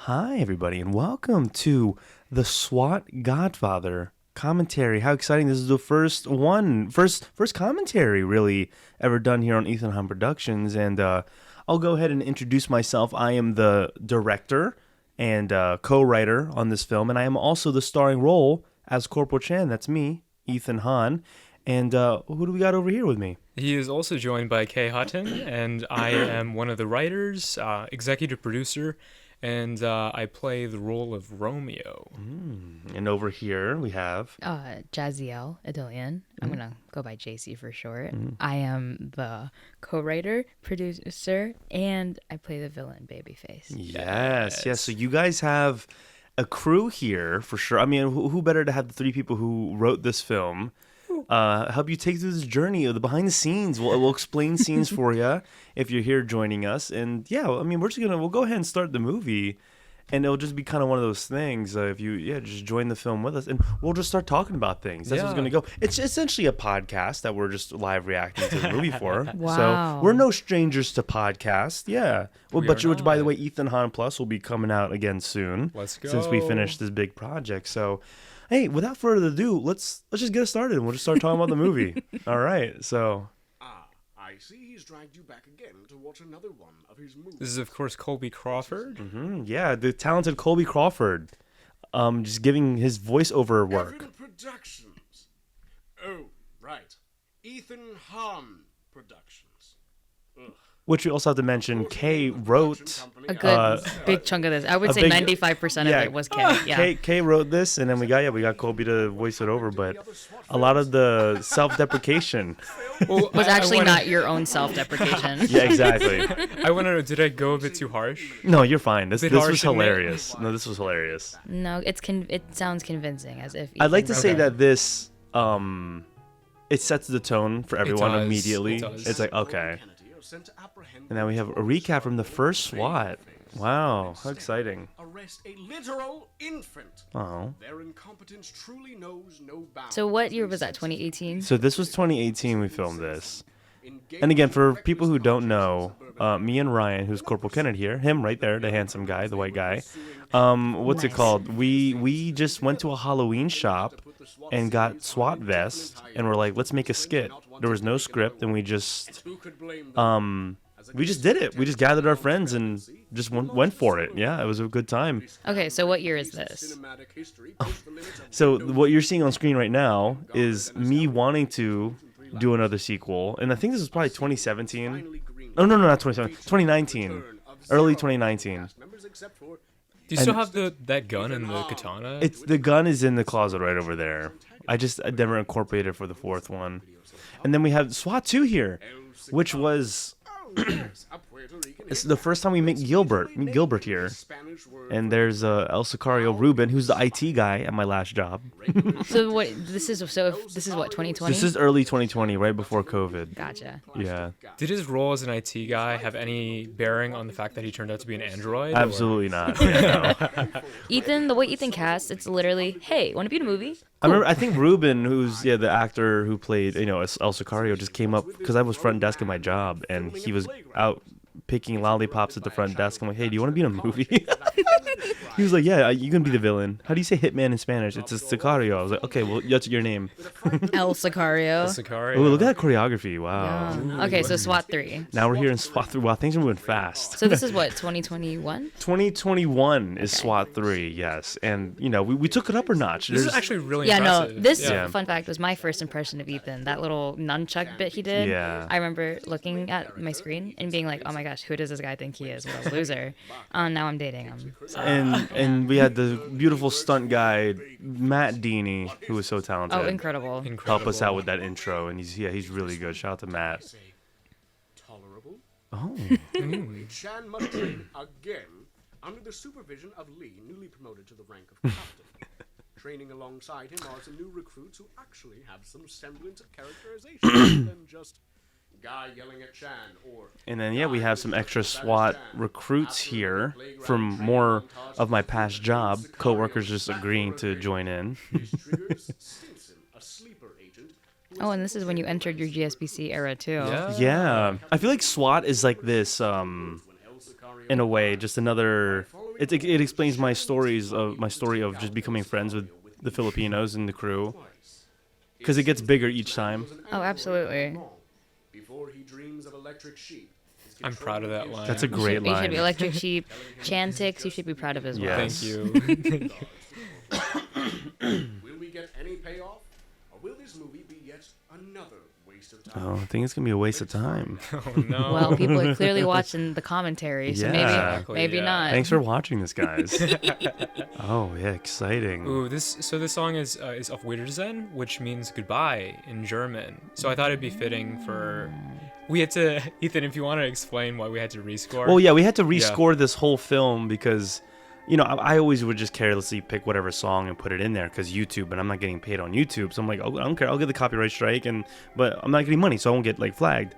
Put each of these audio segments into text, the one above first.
Hi, everybody, and welcome to the SWAT Godfather commentary. How exciting! This is the first commentary really ever done here on Ethan Hunt Productions, and I'll go ahead and introduce myself. I am the director and co-writer on this film, and I am also the starring role as Corporal Chan. That's me, Ethan Hahn. And who do we got over here with me? He is also joined by Kay Hutton, and I am one of the writers, executive producer, and I play the role of Romeo. And over here we have... Jahzielle Edillon. I'm going to go by JC for short. I am the co-writer, producer, and I play the villain, Babyface. Yes. So you guys have a crew here for sure. I mean, who better to have the three people who wrote this film help you take through this journey of the behind the scenes. We'll explain scenes for you if you're here joining us. And yeah, I mean, we'll go ahead and start the movie, and it'll just be kind of one of those things. If you just join the film with us, and we'll just start talking about things. That's what's going to go. It's essentially a podcast that we're just live reacting to the movie for. Wow. So we're no strangers to podcasts. Yeah. Well, which by the way, Ethan Hahn Plus will be coming out again soon. Let's go. Since we finished this big project. So, hey, without further ado, let's just get started, and we'll just start talking about the movie. All right. So. I see he's dragged you back again to watch another one of his movies. This is, of course, Colby Crawford. Yeah, the talented Colby Crawford, just giving his voiceover work. Evan Productions. Oh, right. Ethan Hahn Productions. Ugh. Which we also have to mention, Kay wrote A good big chunk of this. I would say 95% of it was Kay. Yeah. Kay wrote this, and then we got Colby to voice it over, but a lot of the self-deprecation was actually not your own self-deprecation. Yeah, exactly. I want to know, did I go a bit too harsh? No, you're fine. This was harsh, admit? hilarious. No, this was hilarious. No, it sounds convincing, as if I'd like to say Okay. that this it sets the tone for everyone does. immediately. It does. It's like, okay. Kennedy are sent to apprehend And now we have a recap from the first SWAT. Wow, how exciting. arrest a literal infant. Oh. Their incompetence truly knows no bounds. So what year was that? 2018? So this was 2018 we filmed this. And again, for people who don't know, me and Ryan, who's Corporal Kennedy here, him right there, the handsome guy, the white guy, what's it Nice. called? We just went to a Halloween shop and got SWAT vests, and we're like, let's make a skit. There was no script, and we just Who could blame them? we just did it. We just gathered our friends and just went for it. Yeah, it was a good time. Okay, so what year is this? Cinematic history pushed the limits of So what you're seeing on screen right now is me wanting to do another sequel, and I think this was probably 2017. Oh no, not 2017, 2019, early 2019. Do you still have that gun and the katana? It's the gun is in the closet right over there. I never incorporated it for the fourth one, and then we have SWAT 2 here, which was it's the first time we meet Gilbert here. And there's El Sicario Ruben, who's the IT guy at my last job. So what? This is what 2020? This is early 2020, right before COVID. Gotcha. Yeah, Did his role as an IT guy have any bearing on the fact that he turned out to be an android? or- absolutely not. Yeah, no. Ethan, the way Ethan casts, it's literally, hey, want to be in a movie? I think Ruben, who's the actor who played El Sicario, just came up because I was front desk at my job, and he was out picking lollipops at the front desk. I'm like, hey, do you want to be in a movie? He was like, yeah, you can be the villain. How do you say hitman in Spanish? It's a Sicario. I was like, okay, well, that's your name. El Sicario. Sicario. Oh, look at that choreography. Wow. Okay, so SWAT 3. Now we're here in SWAT 3. Wow, things are moving fast. So this is what, 2021? 2021 is SWAT 3, yes. And, we took it up a notch. This is There's- actually really Yeah, no, impressive. this, Yeah. fun fact, was my first impression of Ethan. That little nunchuck bit he did. Yeah. I remember looking at my screen and being like, oh my gosh, who does this guy think he is? What a loser. Now I'm dating him. So. And we had the beautiful stunt guy, Matt Deeney, who was so talented. Oh, incredible. Help us out with that intro, and he's really good. Shout out to Matt. tolerable. Oh. Chan must train again under the supervision of Lee, newly promoted to the rank of captain. Training alongside him are some new recruits who actually have some semblance of characterization than just guy yelling at Chan or. And then we have some extra SWAT recruits here from more of my past job. Coworkers just agreeing to join in. This triggers Stinson, a sleeper agent. Oh, and this is when you entered your GSBC era, too. Yeah, I feel like SWAT is like this, in a way, just another it explains my story of just becoming friends with the Filipinos and the crew, because it gets bigger each time. Oh, absolutely. Before he dreams of electric sheep, I'm proud of that line. That's a great You should be line. Electric Sheep. Chantix, you should be proud of as well. Yes. Thank you. Will we get any payoff, or will this movie be yet another waste of time? Oh, I think it's gonna be a waste of time. Oh no. Well, people are clearly watching the commentary, so Yeah. maybe Yeah. not. Thanks for watching this, guys. Oh yeah, exciting. Ooh, this song is Auf Wiedersehen, which means goodbye in German. So I thought it'd be fitting for. We had to, Ethan, if you want to explain why we had to rescore. Well, yeah, we had to rescore this whole film because, you know, I always would just carelessly pick whatever song and put it in there because YouTube, and I'm not getting paid on YouTube, so I'm like, oh, I don't care, I'll get the copyright strike, but I'm not getting money, so I won't get like flagged.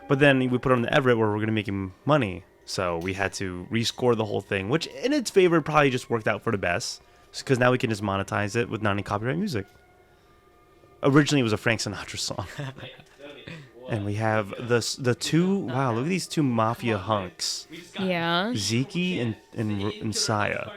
But then we put it on the Everett where we're gonna make him money, so we had to rescore the whole thing, which in its favor probably just worked out for the best, because now we can just monetize it with non-copyright music. Originally, it was a Frank Sinatra song. And we have the two, wow, look at these two mafia hunks. Yeah. Zeke and Saya.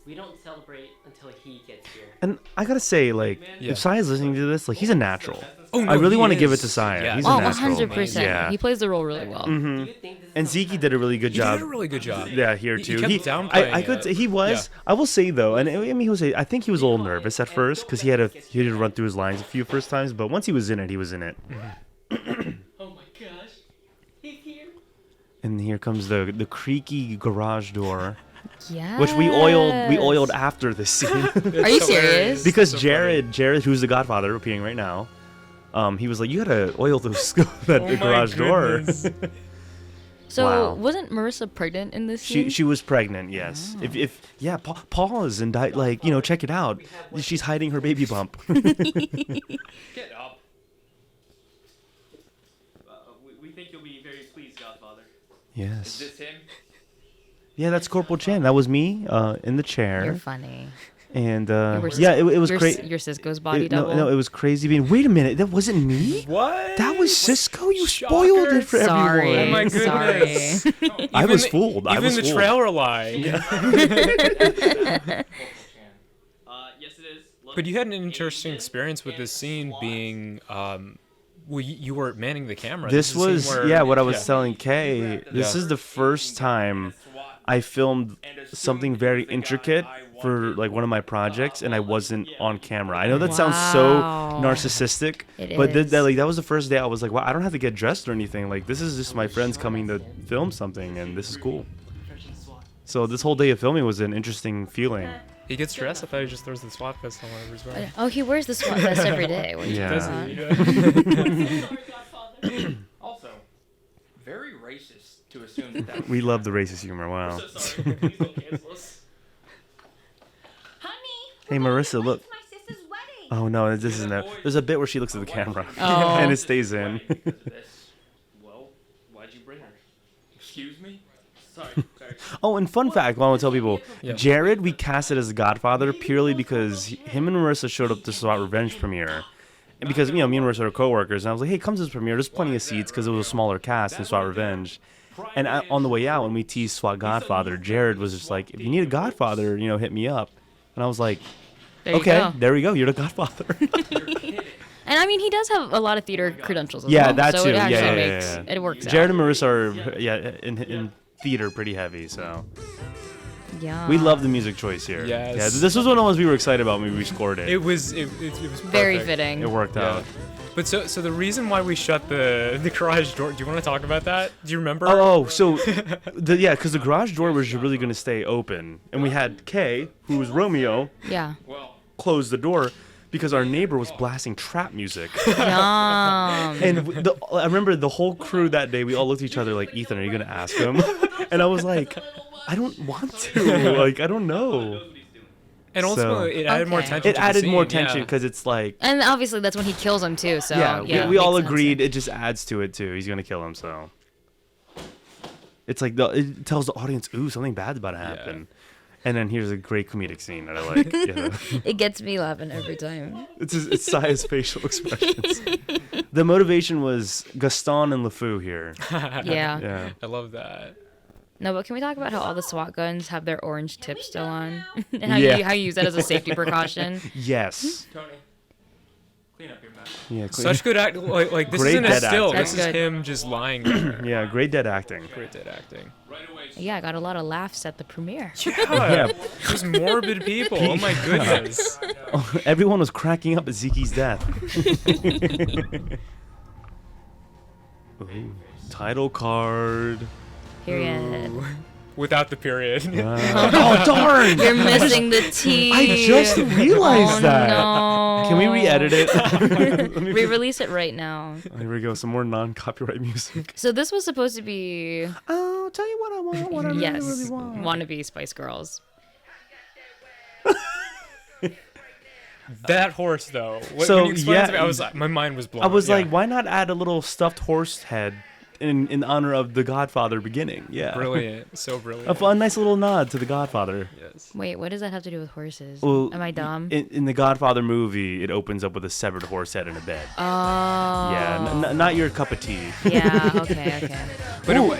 We don't celebrate until he gets here. And I gotta say, like, Yeah. if Saya's listening to this, like, he's a natural. Oh, no, I really he want to give it is. to Saya. Yeah. He's Oh, a natural. 100%. Yeah. He plays the role really well. Do you think this is And Zeke did a really good He job. did a really good job. Yeah, here He too. kept downplaying I could it. say he was. Yeah. I will say though, and I mean, he was. I think he was a little nervous at first because he had to run through his lines a few first times. But once he was in it, he was in it. Oh my gosh. He's here. And here comes the creaky garage door, Yeah. which we oiled after this scene. Are you serious? Because So Jared, who's the Godfather, appearing right now, he was like, "You gotta oil those that Oh my garage door." goodness. So Wow. wasn't Marissa pregnant in this scene? She was pregnant. Yes. If yeah, pause and like, you know, check it out. She's hiding her baby bump. Get up. We think you'll be very pleased, Godfather. Yes. Is this him? Yeah, that's Corporal Chan. That was me in the chair. You're funny. And were yeah, it was Your crazy. Your Cisco's body No, double. no, it was crazy being. Wait a minute, that wasn't me. What? That was Cisco. You spoiled it for Sorry. everyone. Oh my Sorry. goodness. I was Even fooled. I Even was the fooled. trailer lie. Yes, it is. Look, But you had an interesting experience with this scene being, well, you were manning the camera. This is a scene was where- what I was yeah. telling Kay. This Yeah. is the first time I filmed something very intricate for like one of my projects, and I wasn't on camera. I know that sounds so Wow. narcissistic, It but is. that was the first day I was like, wow, I don't have to get dressed or anything. Like, this is just my friends coming to film something, and this is cool. So this whole day of filming was an interesting feeling. He gets dressed. I thought he just throws the SWAT vest on wherever he's going. Oh, he wears the SWAT vest every day. What are you Yeah. talking Does about? he? Also, very racist to assume that. That We love the racist humor. Wow. So sorry. Please don't cancel us. Honey, Hey, we're going Marissa, to look. my sister's wedding. Oh no, this isn't it. There's a bit where she looks at the camera, Oh. and it stays in. Because of this. Well, why'd you bring her? Excuse me? Sorry. Oh, and fun fact, I want to tell people, Yeah. Jared, we casted as the Godfather purely because him and Marissa showed up to SWAT Revenge premiere. And because, you know, me and Marissa are co-workers, and I was like, hey, come to this premiere, there's plenty of seats because it was a smaller cast than SWAT Revenge. And on the way out, when we teased SWAT Godfather, Jared was just like, if you need a Godfather, you know, hit me up. And I was like, There you okay, go. there we go, you're the Godfather. And I mean, he does have a lot of theater credentials as Yeah, well. that so too. it Yeah, actually yeah, makes yeah. it works Jared out. and Marissa are, in theater pretty heavy, so. Yeah. We love the music choice here. Yes. Yeah, this was one of the ones we were excited about when we scored it. It was Very perfect. fitting. It worked Yeah. out. But so the reason why we shut the garage door. Do you want to talk about that? Do you remember? Oh, so because the garage door was really going to stay open, and we had Kay, who was Romeo, Yeah. Well, close the door because our neighbor was blasting trap music. Yum. And I remember the whole crew that day. We all looked at each other like, "Ethan, are you going to ask him?" And I was like, "I don't want to. Like, I don't know." And also, So- it added more Okay. tension. It to the added more scene, tension yeah. because it's like, And obviously that's when he kills him too. So yeah, we all makes sense. agreed. It just adds to it too. He's going to kill him, so. It's like it tells the audience, "Ooh, something bad's about to happen." And then here's a great comedic scene that I like. Yeah. It gets me laughing every time. It's Saya's facial expressions. The motivation was Gaston and LeFou here. Yeah. Yeah. I love that. No, but can we talk about how all the SWAT guns have their orange tips still on? And Yeah. how you use that as a safety precaution? Yes. Tony, clean up your mess. Yeah. Such good act. Like this Great isn't a dead still. acting. This is That's good. him just lying there. Yeah. Great dead acting. Great dead acting. Right away. Yeah, I got a lot of laughs at the premiere. Yeah. These morbid people. Oh my goodness. Everyone was cracking up at Zeke's death. Ooh, title card. Period. Without the period. Oh darn! You're missing the T. I just realized Oh, that. no. Can we re-edit it? Let me Re-release it right now. Here we go. Some more non-copyright music. So this was supposed to be, Oh, tell you what I want. What I yes, really want. wannabe Spice Girls. That horse though. So, When you explained it to me, yeah, I was like, my mind was blown. I was Yeah. like, why not add a little stuffed horse head in honor of the Godfather beginning? Yeah. brilliant. So brilliant. A nice little nod to the Godfather. Yes. Wait, what does that have to do with horses? Well, Am I dumb? In the Godfather movie, it opens up with a severed horse head in a bed. Oh. Yeah, not your cup of tea. Yeah, okay. But Ooh.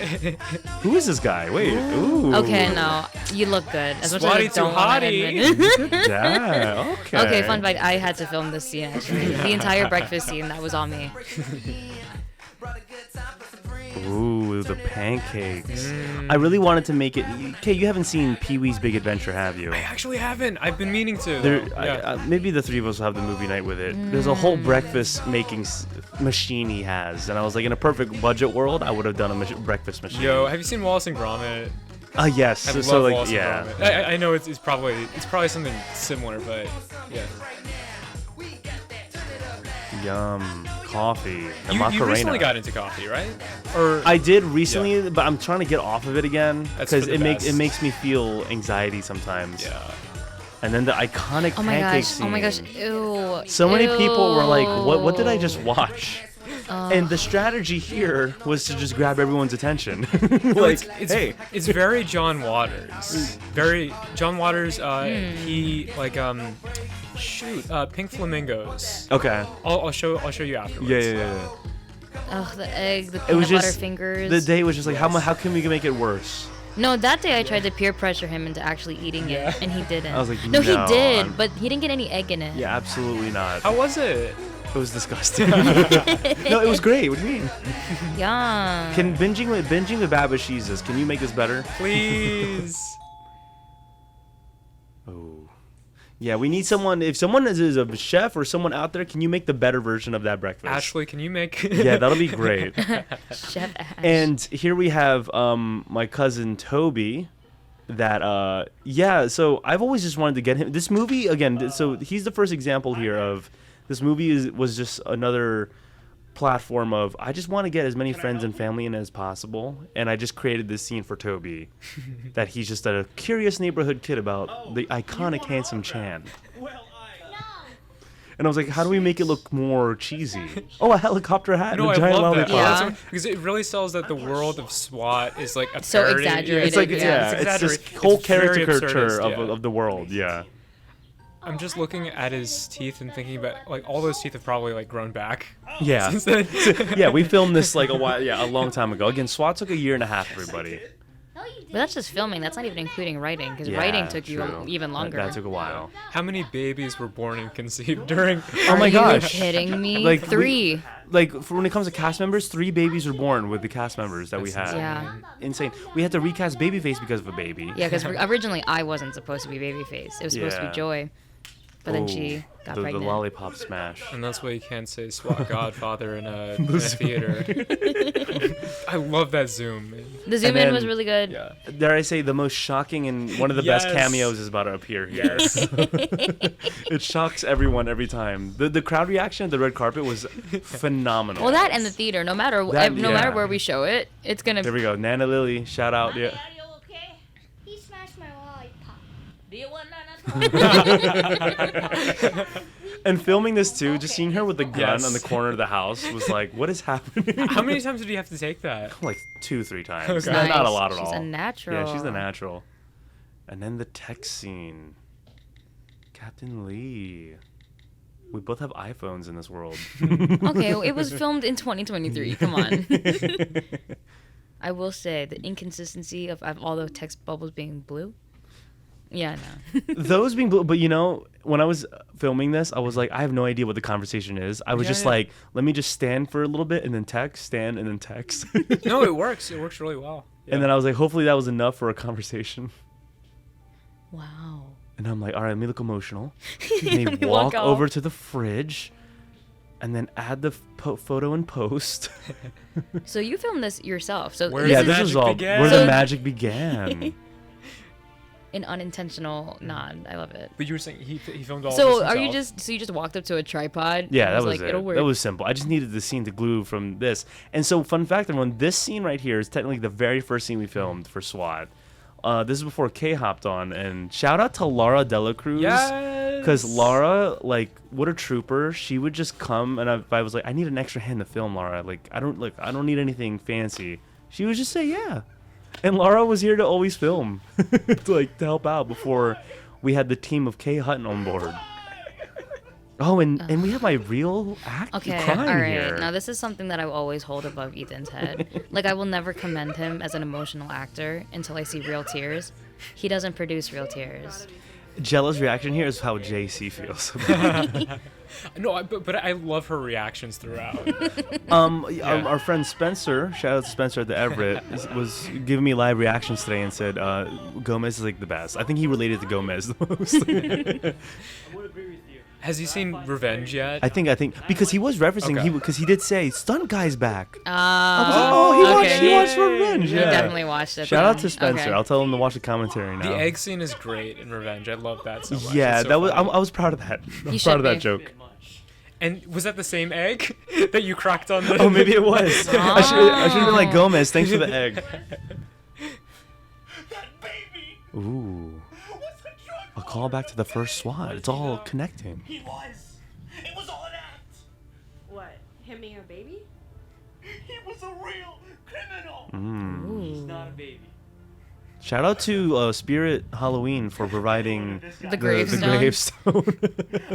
Who is this guy? Wait. Ooh. Okay, no. You look good. As much as I Swatty don't too want to hotty. admit it. Yeah, okay. Okay, fun fact. I had to film this scene, actually. The entire breakfast scene, that was all me. Ooh, the pancakes. I really wanted to make it. Okay, you haven't seen Pee-wee's Big Adventure, have you? I actually haven't. I've been meaning to. There, though. Yeah. maybe the three of us will have the movie night with it. There's a whole breakfast making machine he has, and I was like, in a perfect budget world, I would have done a breakfast machine. Yo, have you seen Wallace and Gromit? Yes. I So love like, Wallace yeah. and Gromit. I know it's probably something similar, but yeah. Yum. Coffee. And You Macarena. recently got into coffee, right? Or I did recently, but I'm trying to get off of it again That's because for the it best. makes me feel anxiety sometimes. yeah. And then the iconic Oh my pancake gosh. scene. Oh my gosh. Ew. So many people were like, "What did I Ew. just watch?" And the strategy here was to just grab everyone's attention. like, hey, It's very John Waters. Very John Waters. He like Pink Flamingos. okay, I'll show you afterwards. yeah. Ugh, the egg, the It peanut was butter just fingers. the day was just like, how can we make it worse? No, that day I tried to peer pressure him into actually eating it, and he didn't. I was like, no, he no, did, I'm- but he didn't get any egg in it. Yeah, absolutely not. How was it? It was disgusting. No, it was great. What do you mean? Yum. Can binging with Baba Jesus? Can you make this better? Please. Oh, yeah. We need someone. If someone is a chef or someone out there, can you make the better version of that breakfast? Ashley, can you make? Yeah, that'll be great. Chef Ash. And here we have my cousin Toby. That yeah. So I've always just wanted to get him. This movie again. So he's the first example here of this movie was just another platform of I just want to get as many friends and family in as possible, and I just created this scene for Toby that he's just a curious neighborhood kid about the iconic handsome Chan. And I was like, how do we make it look more cheesy? Oh, a helicopter hat No, and a I giant love that. lollipop. Yeah. Because it really sells that the world of SWAT is like a So parody. exaggerated. It's like Yeah. it's this exaggerated. whole It's very caricature absurdist, yeah. of the world. Yeah. I'm just looking at his teeth and thinking about like all those teeth have probably like grown back. Yeah. Since then. Yeah, we filmed this like a long time ago. Again, SWAT took a year and a half, everybody. But that's just filming. That's not even including writing, because Yeah, writing took true. you even longer. That took a while. How many babies were born and conceived during? Oh my Are gosh. you kidding me? Like, 3. For when it comes to cast members, 3 babies were born with the cast members that we That's had. Yeah. Insane. We had to recast Babyface because of a baby. Yeah, because originally I wasn't supposed to be Babyface. It was supposed to Yeah. be Joy. But then Oh, she got the pregnant. lollipop smash. And that's why you can't say SWAT Godfather in a theater. I love that zoom. Man. The zoom And in then- was really good. Yeah. Dare I say the most shocking and one of the best Yes. cameos is about to appear here. It shocks everyone every time. The crowd reaction at the red carpet was phenomenal. Well, that and the theater. No matter That- no matter yeah. where we show it, it's gonna. There we go. Nana Lily, shout out. Mommy, Yeah. are you okay? He smashed my lollipop. Do you want another? And filming this too, just seeing her with the gun Yes. on the corner of the house was like, what is happening? How many times did you have to take that? Like 2-3 times. Okay. Not a Nice. lot at all. She's a natural. Yeah, she's the natural. And then the text scene. Captain Lee. We both have iPhones in this world. Okay, well, it was filmed in 2023. Come on. I will say the inconsistency of all the text bubbles being blue. Yeah, no. Those being blue, but when I was filming this, I was like, I have no idea what the conversation is. I was just like, let me just stand for a little bit and then text, stand and then text. No, it works. It works really well. Yeah. And then I was like, hopefully that was enough for a conversation. Wow. And I'm like, all right, let me look emotional. And they walk walk over to the fridge and then add the photo in post. So you filmed this yourself. So Where Yeah, the this is magic all began. where So- the magic began. an unintentional nod. I love it. But you were saying he filmed all of So this are you himself. you just walked up to a tripod? Yeah, and that was like, it. It'll work. That was simple. I just needed the scene to glue from this. And so, fun fact, everyone, this scene right here is technically the very first scene we filmed for SWAT. This is before Kay hopped on, and shout out to Laura Dela Cruz. Yes. Because Laura, like, what a trooper. She would just come, and I was like, I need an extra hand to film, Laura. Like, I don't need anything fancy. She would just say, yeah. And Laura was here to always film, to help out before we had the team of Kay Hutton on board. Oh, and we have my real act Okay, crying all right. here. Now this is something that I will always hold above Ethan's head. Like I will never commend him as an emotional actor until I see real tears. He doesn't produce real tears. Jella's reaction here is how JC feels. No, but I love her reactions throughout. Our friend Spencer, shout out to Spencer at the Everett, was giving me live reactions today and said Gomez is like the best. I think he related to Gomez the most. I would agree with you. Has he seen Revenge yet? I think because he was referencing Okay. because he did say stunt guy's back. Oh, I was like, okay. he watched Revenge. He Yeah. definitely watched it. Shout out then. to Spencer. Okay. I'll tell him to watch the commentary now. The egg scene is great in Revenge. I love that so much. Yeah, It's so that was. I funny. was proud of that. I was should proud of that be. joke. Bit much. And was that the same egg that you cracked on the? Oh, maybe it was. I should have been like Gomez. Thanks for the egg. That baby Ooh, was a drug a call back to the first SWAT. It's all connecting. He was. It was all an act. What? Him being a baby? He was a real criminal. He's not a baby. Shout out to Spirit Halloween for providing The gravestone. The gravestone.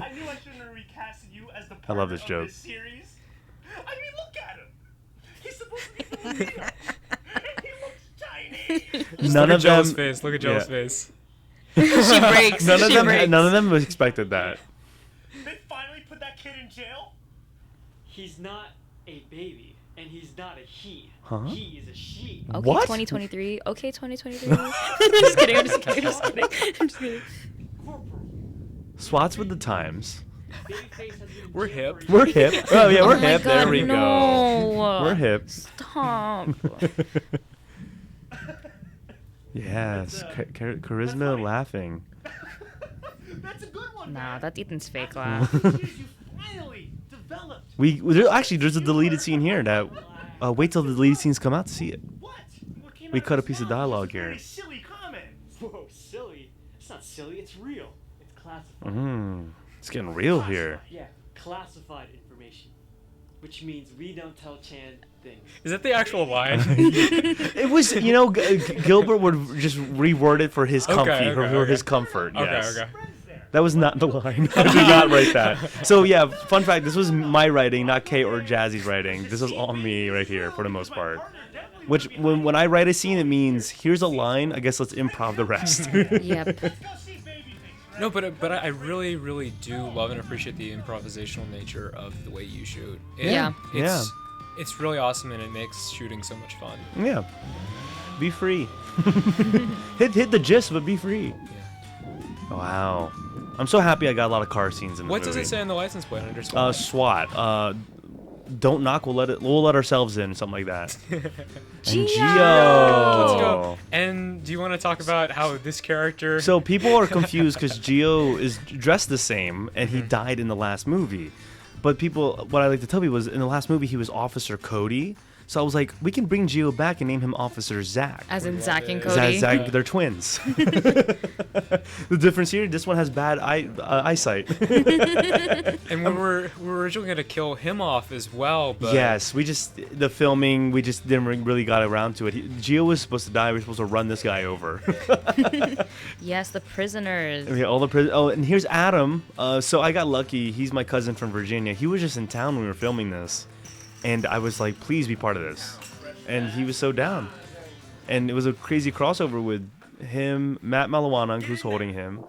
I knew I shouldn't have recasted you as the I love partner this of joke. this series. I mean, look at him. He's supposed to be for real. And he looks tiny. None Look of at Joe's them. face. Look at Joe's face. She breaks. None of She them. breaks. None of them expected that. They finally put that kid in jail. He's not a baby, and he's not a he. Huh? He is a she. Okay, What? 2023. Okay, 2023. Just kidding. I'm just kidding. I'm just kidding. I'm just kidding. Corporal. SWAT's with the times. Babyface has been in We're jail hip. for We're hip. Oh yeah, we're Oh my hip. There God, we go. no. We're hip. Stop. Yes, charisma laughing. That's a good one. Nah, man. that's Ethan's fake laugh. Years you finally developed. There's a deleted scene here that. Wait till the deleted scenes come out to see it. What? What came We out cut a his piece of mouth was dialogue a very here. Silly comment. Whoa, silly. It's not silly, it's real. It's classified. It's getting real here. Yeah, classified information. Which means we don't tell Chan things. Is that the actual line? It was, Gilbert would just reword it for his comfy, for his comfort. Yes. Okay. That was not the line. I did not write that. So yeah, fun fact: this was my writing, not Kay or Jazzy's writing. This was all me right here for the most part. Which, when I write a scene, it means here's a line. I guess let's improv the rest. Yep. No, but I really, really do love and appreciate the improvisational nature of the way you shoot. Yeah. It's really awesome, and it makes shooting so much fun. Yeah. Be free. hit the gist, but be free. Wow. I'm so happy I got a lot of car scenes in this What movie. does it say on the license plate under SWAT? SWAT. Don't knock. We'll let ourselves in. Something like that. And Gio! Gio. Let's go. And do you want to talk about how this character? So people are confused because Gio is dressed the same and he died in the last movie. But what I like to tell people is in the last movie he was Officer Cody. So I was like, we can bring Gio back and name him Officer Zach. As in Zach and Cody. Zach, they're twins. The difference here, this one has bad eyesight. And we were originally going to kill him off as well, but Yes, we just didn't really got around to it. Gio was supposed to die. We were supposed to run this guy over. Yes, the prisoners. Yeah, all the Oh, and here's Adam. So I got lucky. He's my cousin from Virginia. He was just in town when we were filming this, and I was like, please be part of this. and he was so down. And it was a crazy crossover with him, Matt Malawanang, who's holding him,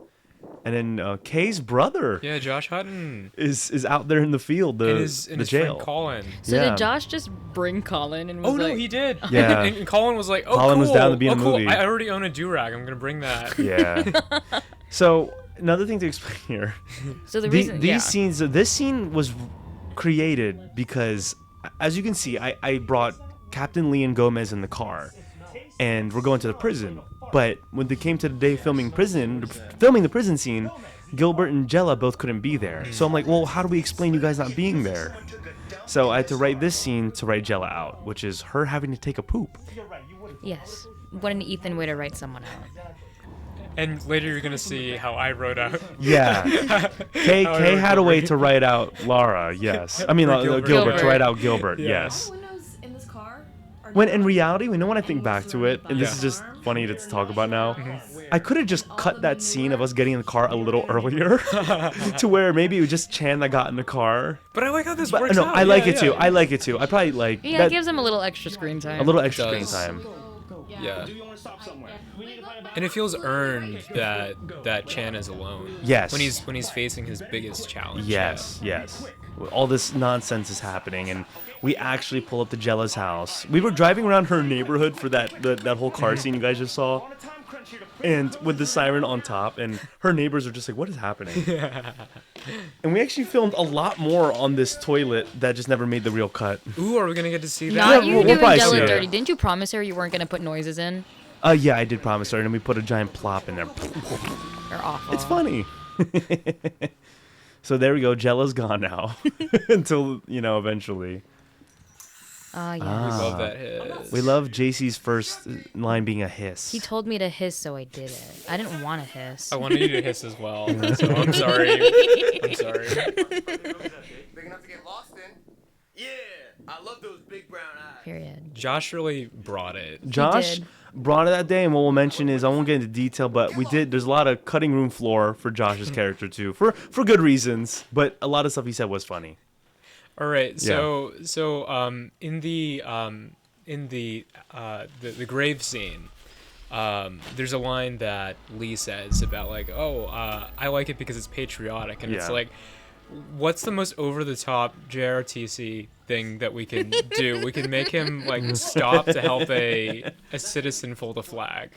and then Kay's brother. Yeah, Josh Hutton. Is out there in the field, And the his jail. friend Colin. So Yeah. did Josh just bring Colin and was Oh no, like, he did. Yeah. and Colin was like, "Oh, Colin cool. was down to be in oh, the cool. movie. I already own a do-rag. I'm gonna bring that." Yeah. So another thing to explain here. so the reason, These yeah. scenes, this scene was created because, as you can see, I brought Captain Leon Gomez in the car, and we're going to the prison. But when they came to the day filming the prison scene, Gilbert and Jella both couldn't be there. So I'm like, well, how do we explain you guys not being there? So I had to write this scene to write Jella out, which is her having to take a poop. Yes. What an Ethan way to write someone out. And later you're gonna see how I wrote out. Yeah. Kay had a way to write out Laura, yes. I mean, Or Gilbert, to Gilbert. write out Gilbert, Yeah. yes. Windows in this car? Are When not- in reality, when I think back to it, and this Yeah. is just funny to talk about now, I could have just cut that scene of us getting in the car a little earlier to where maybe it was just Chan that got in the car. But I like how this But works no, out. I like Yeah, it too. yeah. I like it too. I probably like Yeah, that, it gives him a little extra screen time. a little extra screen does. time. Yeah. Do you want to stop somewhere? We need to find a bathroom. And it feels earned that Chan is alone. Yes. When he's facing his biggest challenge. Yes, yes. All this nonsense is happening, and we actually pull up to Jella's house. We were driving around her neighborhood for that whole car scene you guys just saw, On a time crunch here to and with the siren on top, and her neighbors are just like, "What is happening?" And we actually filmed a lot more on this toilet that just never made the real cut. Ooh, are we gonna get to see that? Not Yeah, you we'll doing probably see Jella it. dirty. Didn't you promise her you weren't gonna put noises in? Yeah, I did promise her, and we put a giant plop in there. Or awful. It's funny. So there we go. Jella's gone now, until eventually. Yeah. We Ah. love that hit. We love JC's first line being a hiss. He told me to hiss, so I did it. I didn't want to hiss. I wanted you to hiss as well. So I'm sorry. I'm sorry. Big enough to get lost in. Yeah, I love those big brown eyes. Period. Josh really brought it. Josh did. brought it that day, and what we'll mention is I won't get into detail, but we did. There's a lot of cutting room floor for Josh's character too, for good reasons. But a lot of stuff he said was funny. All right. Yeah. So in the grave scene, there's a line that Lee says about like, I like it because it's patriotic, and it's Yeah. like, what's the most over the top JRTC thing that we can do? We can make him like stop to help a citizen fold a flag.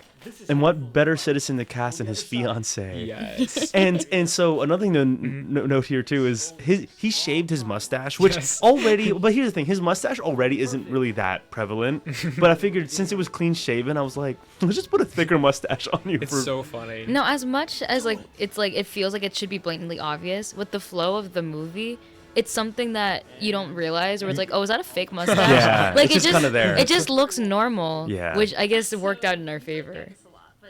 And what better citizen to cast than his fiance? Yes. And so another thing to note here too is he shaved his mustache, which Yes. already. But here's the thing: his mustache already isn't really that prevalent. But I figured since it was clean shaven, I was like, let's just put a thicker mustache on you. It's so funny. No, as much as like it's like it feels like it should be blatantly obvious with the flow of the movie. It's something that you don't realize, where it's like, oh, is that a fake mustache? Yeah, like it's just kinda there. It just looks normal. Yeah. Which I guess worked out in our favor.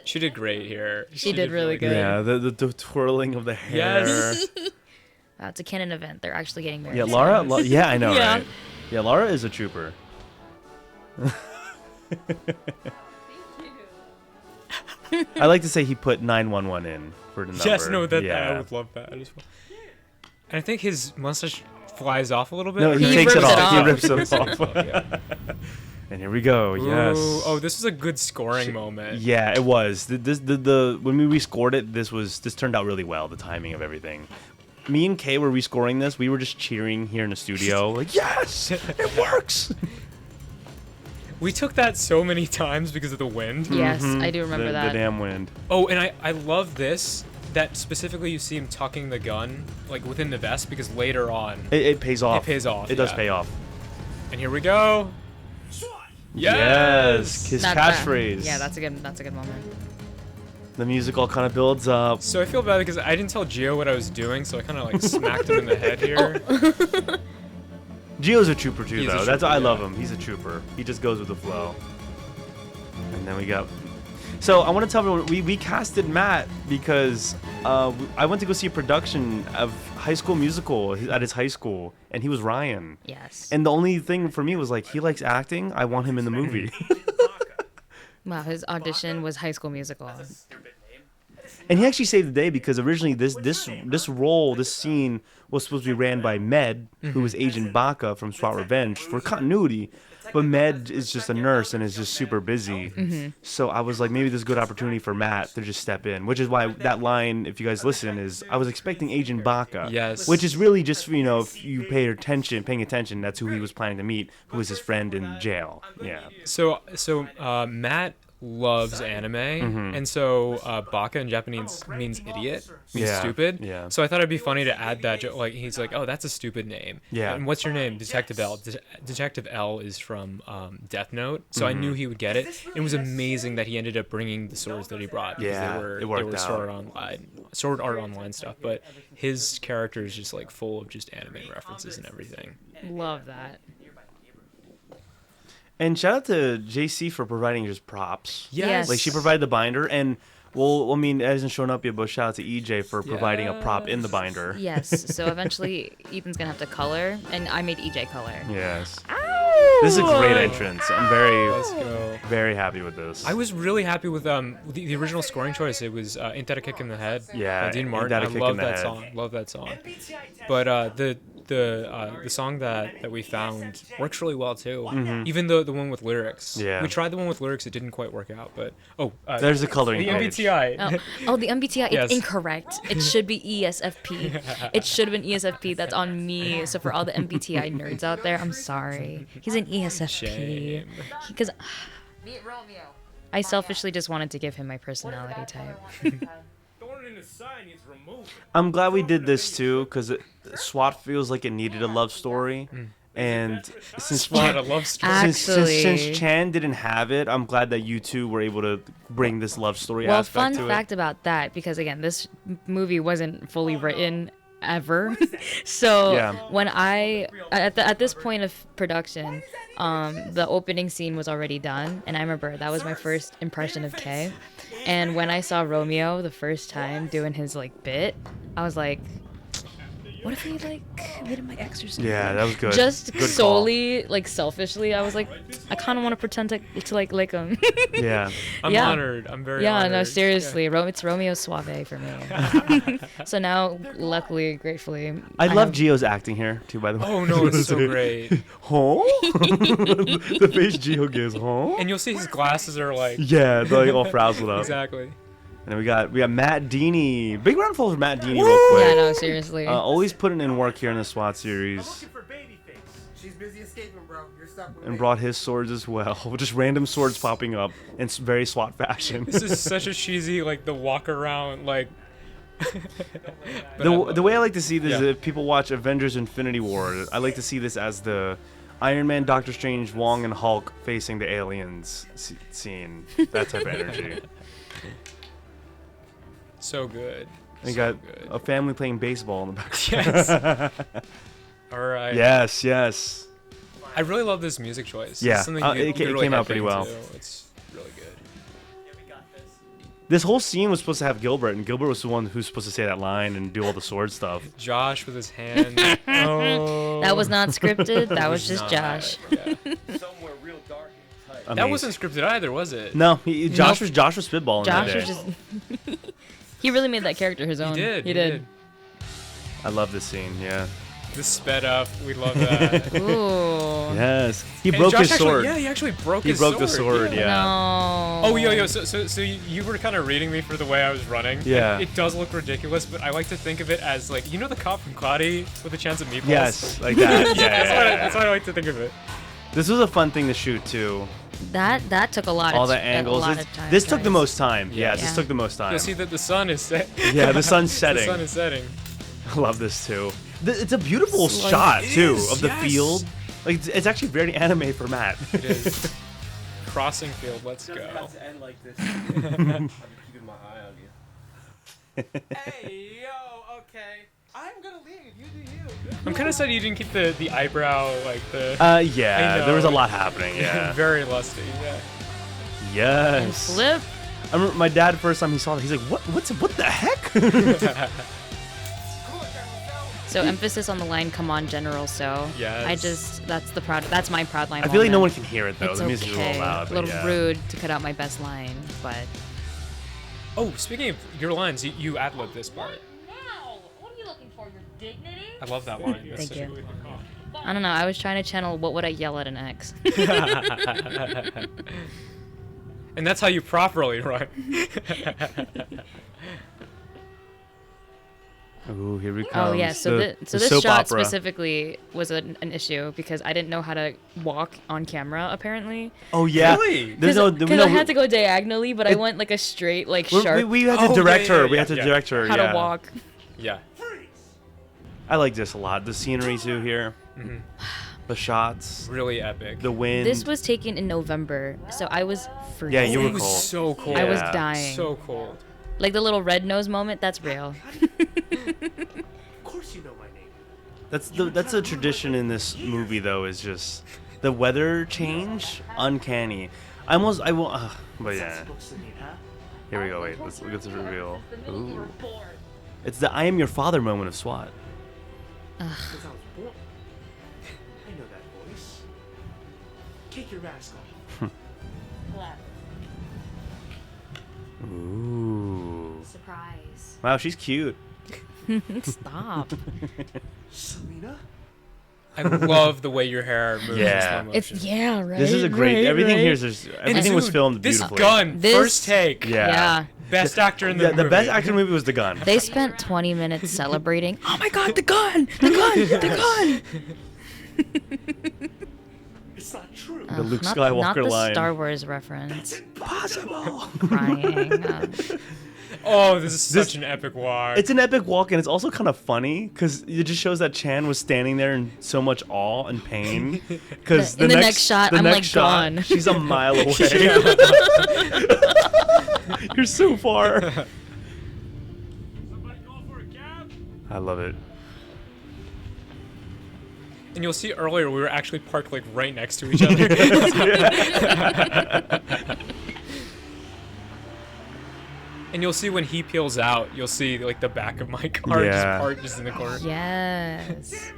She did great here. She did really good. Yeah, the twirling of the hair. Yes. Wow, it's a canon event. They're actually getting married. Yeah, Laura. Yeah, I know, Yeah. right? Yeah, Laura is a trooper. I like to say he put 911 in for the number. Yes, no, I yeah. would love that as well. And I think his mustache flies off a little bit. No, or he does takes it rips it off. He off. rips it Rips off. yeah. And here we go. Yes. Ooh, oh, this was a good scoring moment. Yeah, it was. The when we rescored it, this turned out really well. The timing of everything. Me and Kay were rescoring this. We were just cheering here in the studio, like, yes, it works. We took that so many times because of the wind. Yes, I do remember the that. damn wind. Oh, and I love this, that specifically you see him tucking the gun, like, within the vest, because later on, It pays off. It pays off, It does yeah. pay off. and here we go. SWAT! Yes, his Not bad. catchphrase. Yeah, that's a good moment. The music all kind of builds up. So I feel bad because I didn't tell Gio what I was doing, so I kind of, like, smacked him in the head here. Gio's a trooper too, He's a though. That's trooper, I love yeah. him. He's a trooper. He just goes with the flow. And then we got. So I want to tell everyone we casted Matt because I went to go see a production of High School Musical at his high school, and he was Ryan. Yes. And the only thing for me was like, he likes acting. I want him in the movie. Wow, his audition was High School Musical. And he actually saved the day because originally this scene was supposed to be ran by Med, who was Agent Baca from SWAT Revenge for continuity. but Med is just a nurse and is just super busy. So I was like, maybe this is a good opportunity for Matt to just step in, which is why that line, if you guys listen, is I was expecting Agent Baca. Yes. Which is really just, if you paying attention, that's who he was planning to meet, who was his friend in jail. Yeah. So Matt loves anime, and so baka in Japanese means idiot, means stupid. Yeah. So I thought it'd be funny to add that. Like he's like, oh, that's a stupid name. Yeah. And what's your name? Detective L. Detective L is from Death Note, so I knew he would get it. It was amazing that he ended up bringing the swords that he brought. Because Yeah, they it were worked Sword Art Online stuff, but his character is just like full of just anime references and everything. Love that. And shout out to JC for providing just props. Yes. Like she provided the binder, and well, I mean, it hasn't shown up yet, but shout out to EJ for providing a prop in the binder. Yes. So eventually, Ethan's gonna have to color, and I made EJ color. Yes. Ow! This is a great entrance. I'm Let's go. very happy with this. I was really happy with the original scoring choice. It was "Ain't That a Kick in the Head" Yeah, by Dean Ain't Martin. That a I Kick love in the that Head. song. Love that song. But the song that we found works really well too. Even the one with lyrics. Yeah. We tried the one with lyrics. It didn't quite work out. But there's the coloring the page. MBTI. Oh, the MBTI, Yes. it's incorrect. It should be ESFP. It should have been ESFP. That's on me. So for all the MBTI nerds out there, I'm sorry. He's an ESFP. Shame. Because I selfishly just wanted to give him my personality type. I'm glad we did this too, because SWAT feels like it needed a love story. And since SWAT, a love story. since Chan didn't have it, I'm glad that you two were able to bring this love story Well, aspect fun to fact it. about that, because again, this movie wasn't fully written ever. So Yeah. when at this point of production, the opening scene was already done, and I remember that was my first impression of Kay. And when I saw Romeo the first time doing his like bit, I was like, what if he like made him my ex or something? Yeah, that was good. Just Good solely like selfishly, I was like, I kind of want to pretend to like him. Yeah. I'm Yeah. honored. I'm very Yeah, honored. no, seriously, it's Romeo Suave for me. So now, luckily, gratefully, I love have- Gio's acting here too, by the way. Oh no, it's so great. Huh? The face Gio gives, huh? And you'll see his glasses are like Yeah, they're like all frazzled up. exactly. And then we got Matt Deeney. Big round of applause for Matt Deeney real quick. Yeah, no, seriously. Always putting in work here in the SWAT series. For Babyface. She's busy escaping, bro. You're stuck with And me. brought his swords as well. Just random swords popping up in very SWAT fashion. This is such a cheesy like the walk around like. The way I like to see this is Yeah. if people watch Avengers Infinity War, I like to see this as the Iron Man, Doctor Strange, Wong, and Hulk facing the aliens scene. That type of energy. So good. And So got good. a family playing baseball in the back. Yes. All right. Yes. I really love this music choice. Yeah, It's something it you came really out have pretty to well. do. It's really good. This whole scene was supposed to have Gilbert, and Gilbert was the one who's supposed to say that line and do all the sword stuff. Josh with his hand. Oh. That was not scripted. That was just Not. Josh. Yeah. Somewhere real dark and tight. That Amazing. wasn't scripted either, was it? No, Josh was spitballing that Josh day. was just. He really made that character his own. He did. He did. I love this scene. Yeah. The sped up. We love that. Ooh. Yes. He And broke Josh his sword. Actually, yeah, he actually broke He his broke sword. the sword. Yeah. No. Oh, yo. So you were kind of reading me for the way I was running. Yeah. It does look ridiculous, but I like to think of it as like, you know the cop from Cloudy with a chance of meatballs? Yes, like that. Yeah. That's how I like to think of it. This was a fun thing to shoot too. That took a lot. All of the angles. A lot of time, This took the guys. most time. Yeah, this Yeah. took the most time. You'll see that the sun is set. Yeah, the sun's The setting. sun is setting. I love this too. It's a beautiful It's like- shot It too is, of the yes. field. Like it's actually very anime for Matt. It is. Crossing field, let's go. to end like this. I've been keeping my eye on you. Hey, yo, okay. I'm gonna leave. You do you. I'm kind of sad you didn't keep the eyebrow, like the... Yeah, I there was a know. lot happening. Yeah. Very lusty, yeah. Yes. Flip. I remember my dad first time he saw it, he's like, what the heck? So emphasis on the line, "Come on, General." So Yes. that's my proud line. I feel like no one moment. can hear it though. It's The music is a little loud. A but little yeah. rude to cut out my best line, but Oh, speaking of your lines, you ad-lib this part. Now, what are you looking for? Your dignity? I love that line. That's Thank such a you. good one. I don't know. I was trying to channel what would I yell at an ex. And that's how you properly run. Ooh, here we come. Oh yeah, so The this soap shot opera. specifically was an issue because I didn't know how to walk on camera apparently. Oh yeah. Really? There's Because no, I had to go diagonally, but I It- went like a straight, like we sharp. we had to Oh, direct yeah, her. yeah, We yeah, had to yeah. direct her. how yeah. to walk. Yeah. I like this a lot. The scenery too here. The shots. Really epic. The wind. This was taken in November, so I was freezing. Yeah, you were It was cold. so cold. I was Yeah. dying. So cold. Like the little red nose moment, that's real. Of course you know my name. That's a tradition in this movie though. Is just the weather change, uncanny. I won't. But yeah. Here we go. Wait, let's get the reveal. Ooh. It's the "I am your father" moment of SWAT. Because I was born. I know that voice. Kick your ass off. Ooh. Surprise. Wow, she's cute. Stop. Selena? I love the way your hair moves Yeah. in slow It's motion. yeah, right. This is a great. right, Everything right. here is just. Everything was Dude, filmed this beautifully. gun, This- first take. Yeah. Yeah. Best actor in the Yeah, movie. the best actor in the movie was the gun. They spent 20 minutes celebrating. Oh my god, the gun! The gun! The gun! It's not true. The Luke not Skywalker the line. Star Wars reference. Impossible. Crying. Oh, this is such an epic walk. It's an epic walk, and it's also kind of funny because it just shows that Chan was standing there in so much awe and pain. Because In the next shot, I'm, like, gone. She's a mile away. You're so far. I love it. And you'll see earlier we were actually parked like right next to each other. And you'll see when he peels out, you'll see like the back of my car just Yeah. parked just in the corner. Yes.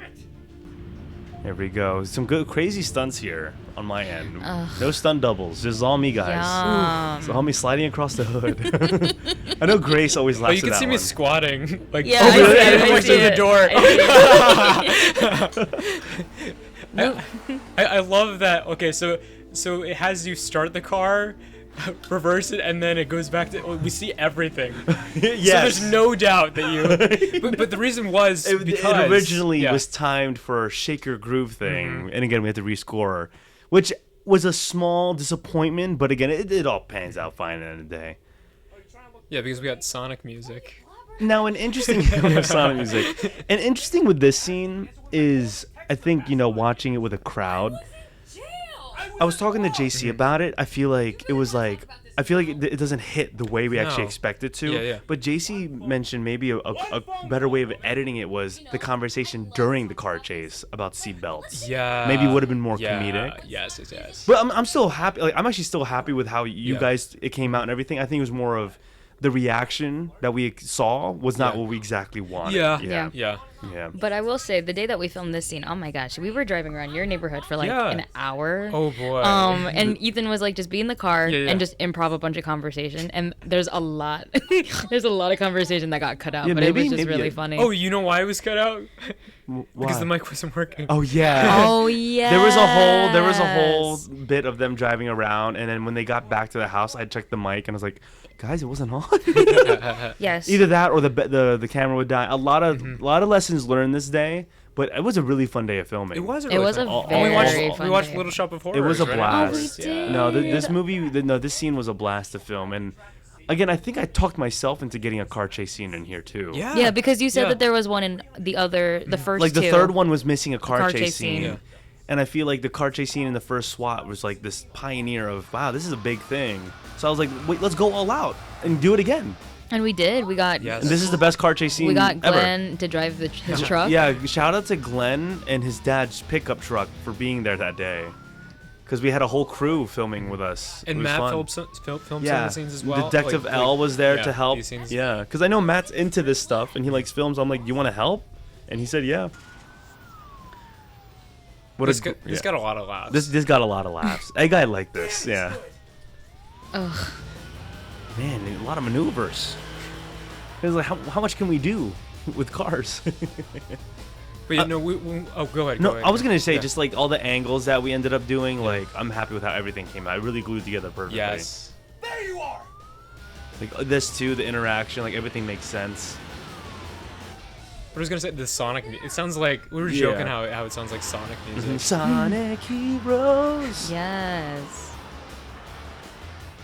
There we go. Some good, crazy stunts here on my end. Ugh. No stunt doubles. Just all me, guys. Yum. It's all me sliding across the hood. I know Grace always laughs Oh, you at can that see me one. squatting like Yeah, over I the see it, I next see to the it. door. I I love that. Okay, so it has you start the car, reverse it, and then it goes back to. We see everything. Yes. So there's no doubt that you. But the reason was It because originally yeah. was timed for a shaker groove thing, and again we had to rescore, which was a small disappointment. But again, it all pans out fine at the end of the day. Yeah, because we got Sonic music. Now, an interesting Sonic music. An interesting with this scene is, I think, watching it with a crowd. I was talking to JC about it. I feel like it doesn't hit the way we actually No. expect it to. Yeah, yeah. But JC mentioned maybe a better way of editing it was the conversation during the car chase about seatbelts. Yeah. Maybe would have been more yeah, comedic. Yes. But I'm still happy. Like, I'm actually still happy with how you Yeah. guys it came out and everything. I think it was more of the reaction that we saw was not Yeah. what we exactly wanted. Yeah. Yeah. But I will say, the day that we filmed this scene, oh my gosh, we were driving around your neighborhood for like Yeah. an hour. Oh boy. And Ethan was like, just be in the car Yeah, yeah. and just improv a bunch of conversation. And there's a lot of conversation that got cut out, Yeah, but it was maybe- just really maybe- funny. Oh, you know why it was cut out? Why? Because the mic wasn't working. Oh yeah. Oh yeah. There was a whole bit of them driving around, and then when they got back to the house, I checked the mic and I was like, guys, it wasn't on. Yes. Either that or the camera would die. A lot of lessons learned this day, but it was a really fun day of filming. It was a It really was fun. a And we watched, very we fun watched day. Little Shop of Horrors. It was a right blast. afterwards. Yeah. No, this scene was a blast to film, and again, I think I talked myself into getting a car chase scene in here too. Yeah, because you said Yeah. that there was one in the first Like the two. third one was missing a car chase scene. Yeah. And I feel like the car chase scene in the first SWAT was like this pioneer of, wow, this is a big thing. So I was like, wait, let's go all out and do it again. And we did. We got Yes. And this is the best car chase scene we got ever. Glenn to drive his truck. Yeah, shout out to Glenn and his dad's pickup truck for being there that day. Because we had a whole crew filming with us. And It was Matt fun. filmed some of Yeah, the scenes as well. Detective Like, L was there yeah, to help. these scenes. Yeah, because I know Matt's into this stuff and he likes films. I'm like, you want to help? And he said, yeah. This got a lot of laughs. This got a lot of laughs. A guy like this, yeah. Ugh. Man, a lot of maneuvers. It was like, how much can we do with cars? But no, oh, go ahead. No, go ahead. I was gonna say Yeah. just like all the angles that we ended up doing. Like I'm happy with how everything came out. It really glued together perfectly. Yes. There you are. Like this too, the interaction, like everything makes sense. I was gonna say the Sonic. It sounds like we were Yeah. joking how it sounds like Sonic music. Sonic Heroes. Yes.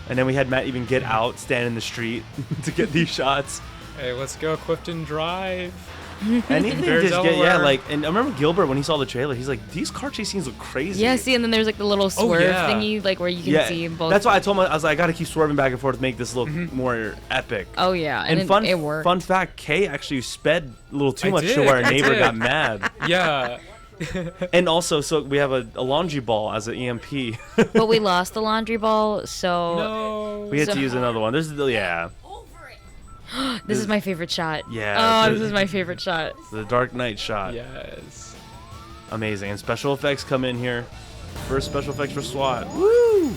And then we had Matt even get out, stand in the street to get these shots. Hey, let's go Clifton Drive. Anything There's just get, yeah, Delaware. like, and I remember Gilbert when he saw the trailer, he's like, these car chase scenes look crazy. Yeah, see, and then there's like the little swerve yeah. thingy, like where you can see both. That's why I told him, I was like, I gotta keep swerving back and forth to make this look more epic. Oh yeah, And it fun worked. fun fact, Kay actually sped a little too I much to did, where a I neighbor did. got mad. Yeah. And also, so we have a laundry ball as an EMP. But we lost the laundry ball, so No. We had So- to use another one. Yeah. this is my favorite shot. Yeah, Oh, this is my favorite shot. The Dark Knight shot. Yes. Amazing. And special effects come in here. First special effects for SWAT. Woo!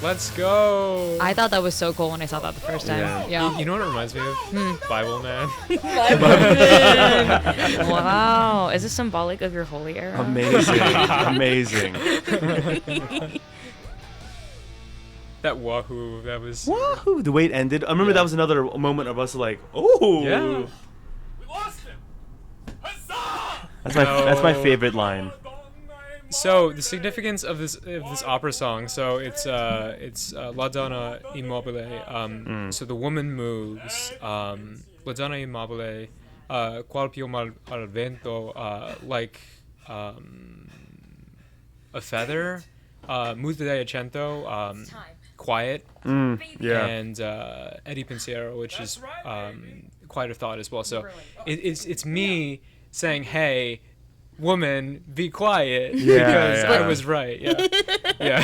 Let's go. I thought that was so cool when I saw that the first time. Yeah. Yeah. You know what it reminds me of? Bible Man. Wow. Is this symbolic of your holy era? Amazing. Amazing. That wahoo. That was. Woohoo! The way it ended. I remember Yeah. that was another moment of us like, oh. Yeah. We lost him. Huzzah! That's my No. favorite line. So the significance of this opera song. So it's La Donna Immobile. So the woman moves. La Donna Immobile. Qual più mal al vento. Like a feather. Muta di accento. Quiet. Yeah. And Eddie Pensiero, which is quiet of thought as well. So it's me saying, hey, woman, be quiet, Yeah, because yeah. I was right. Yeah. Yeah.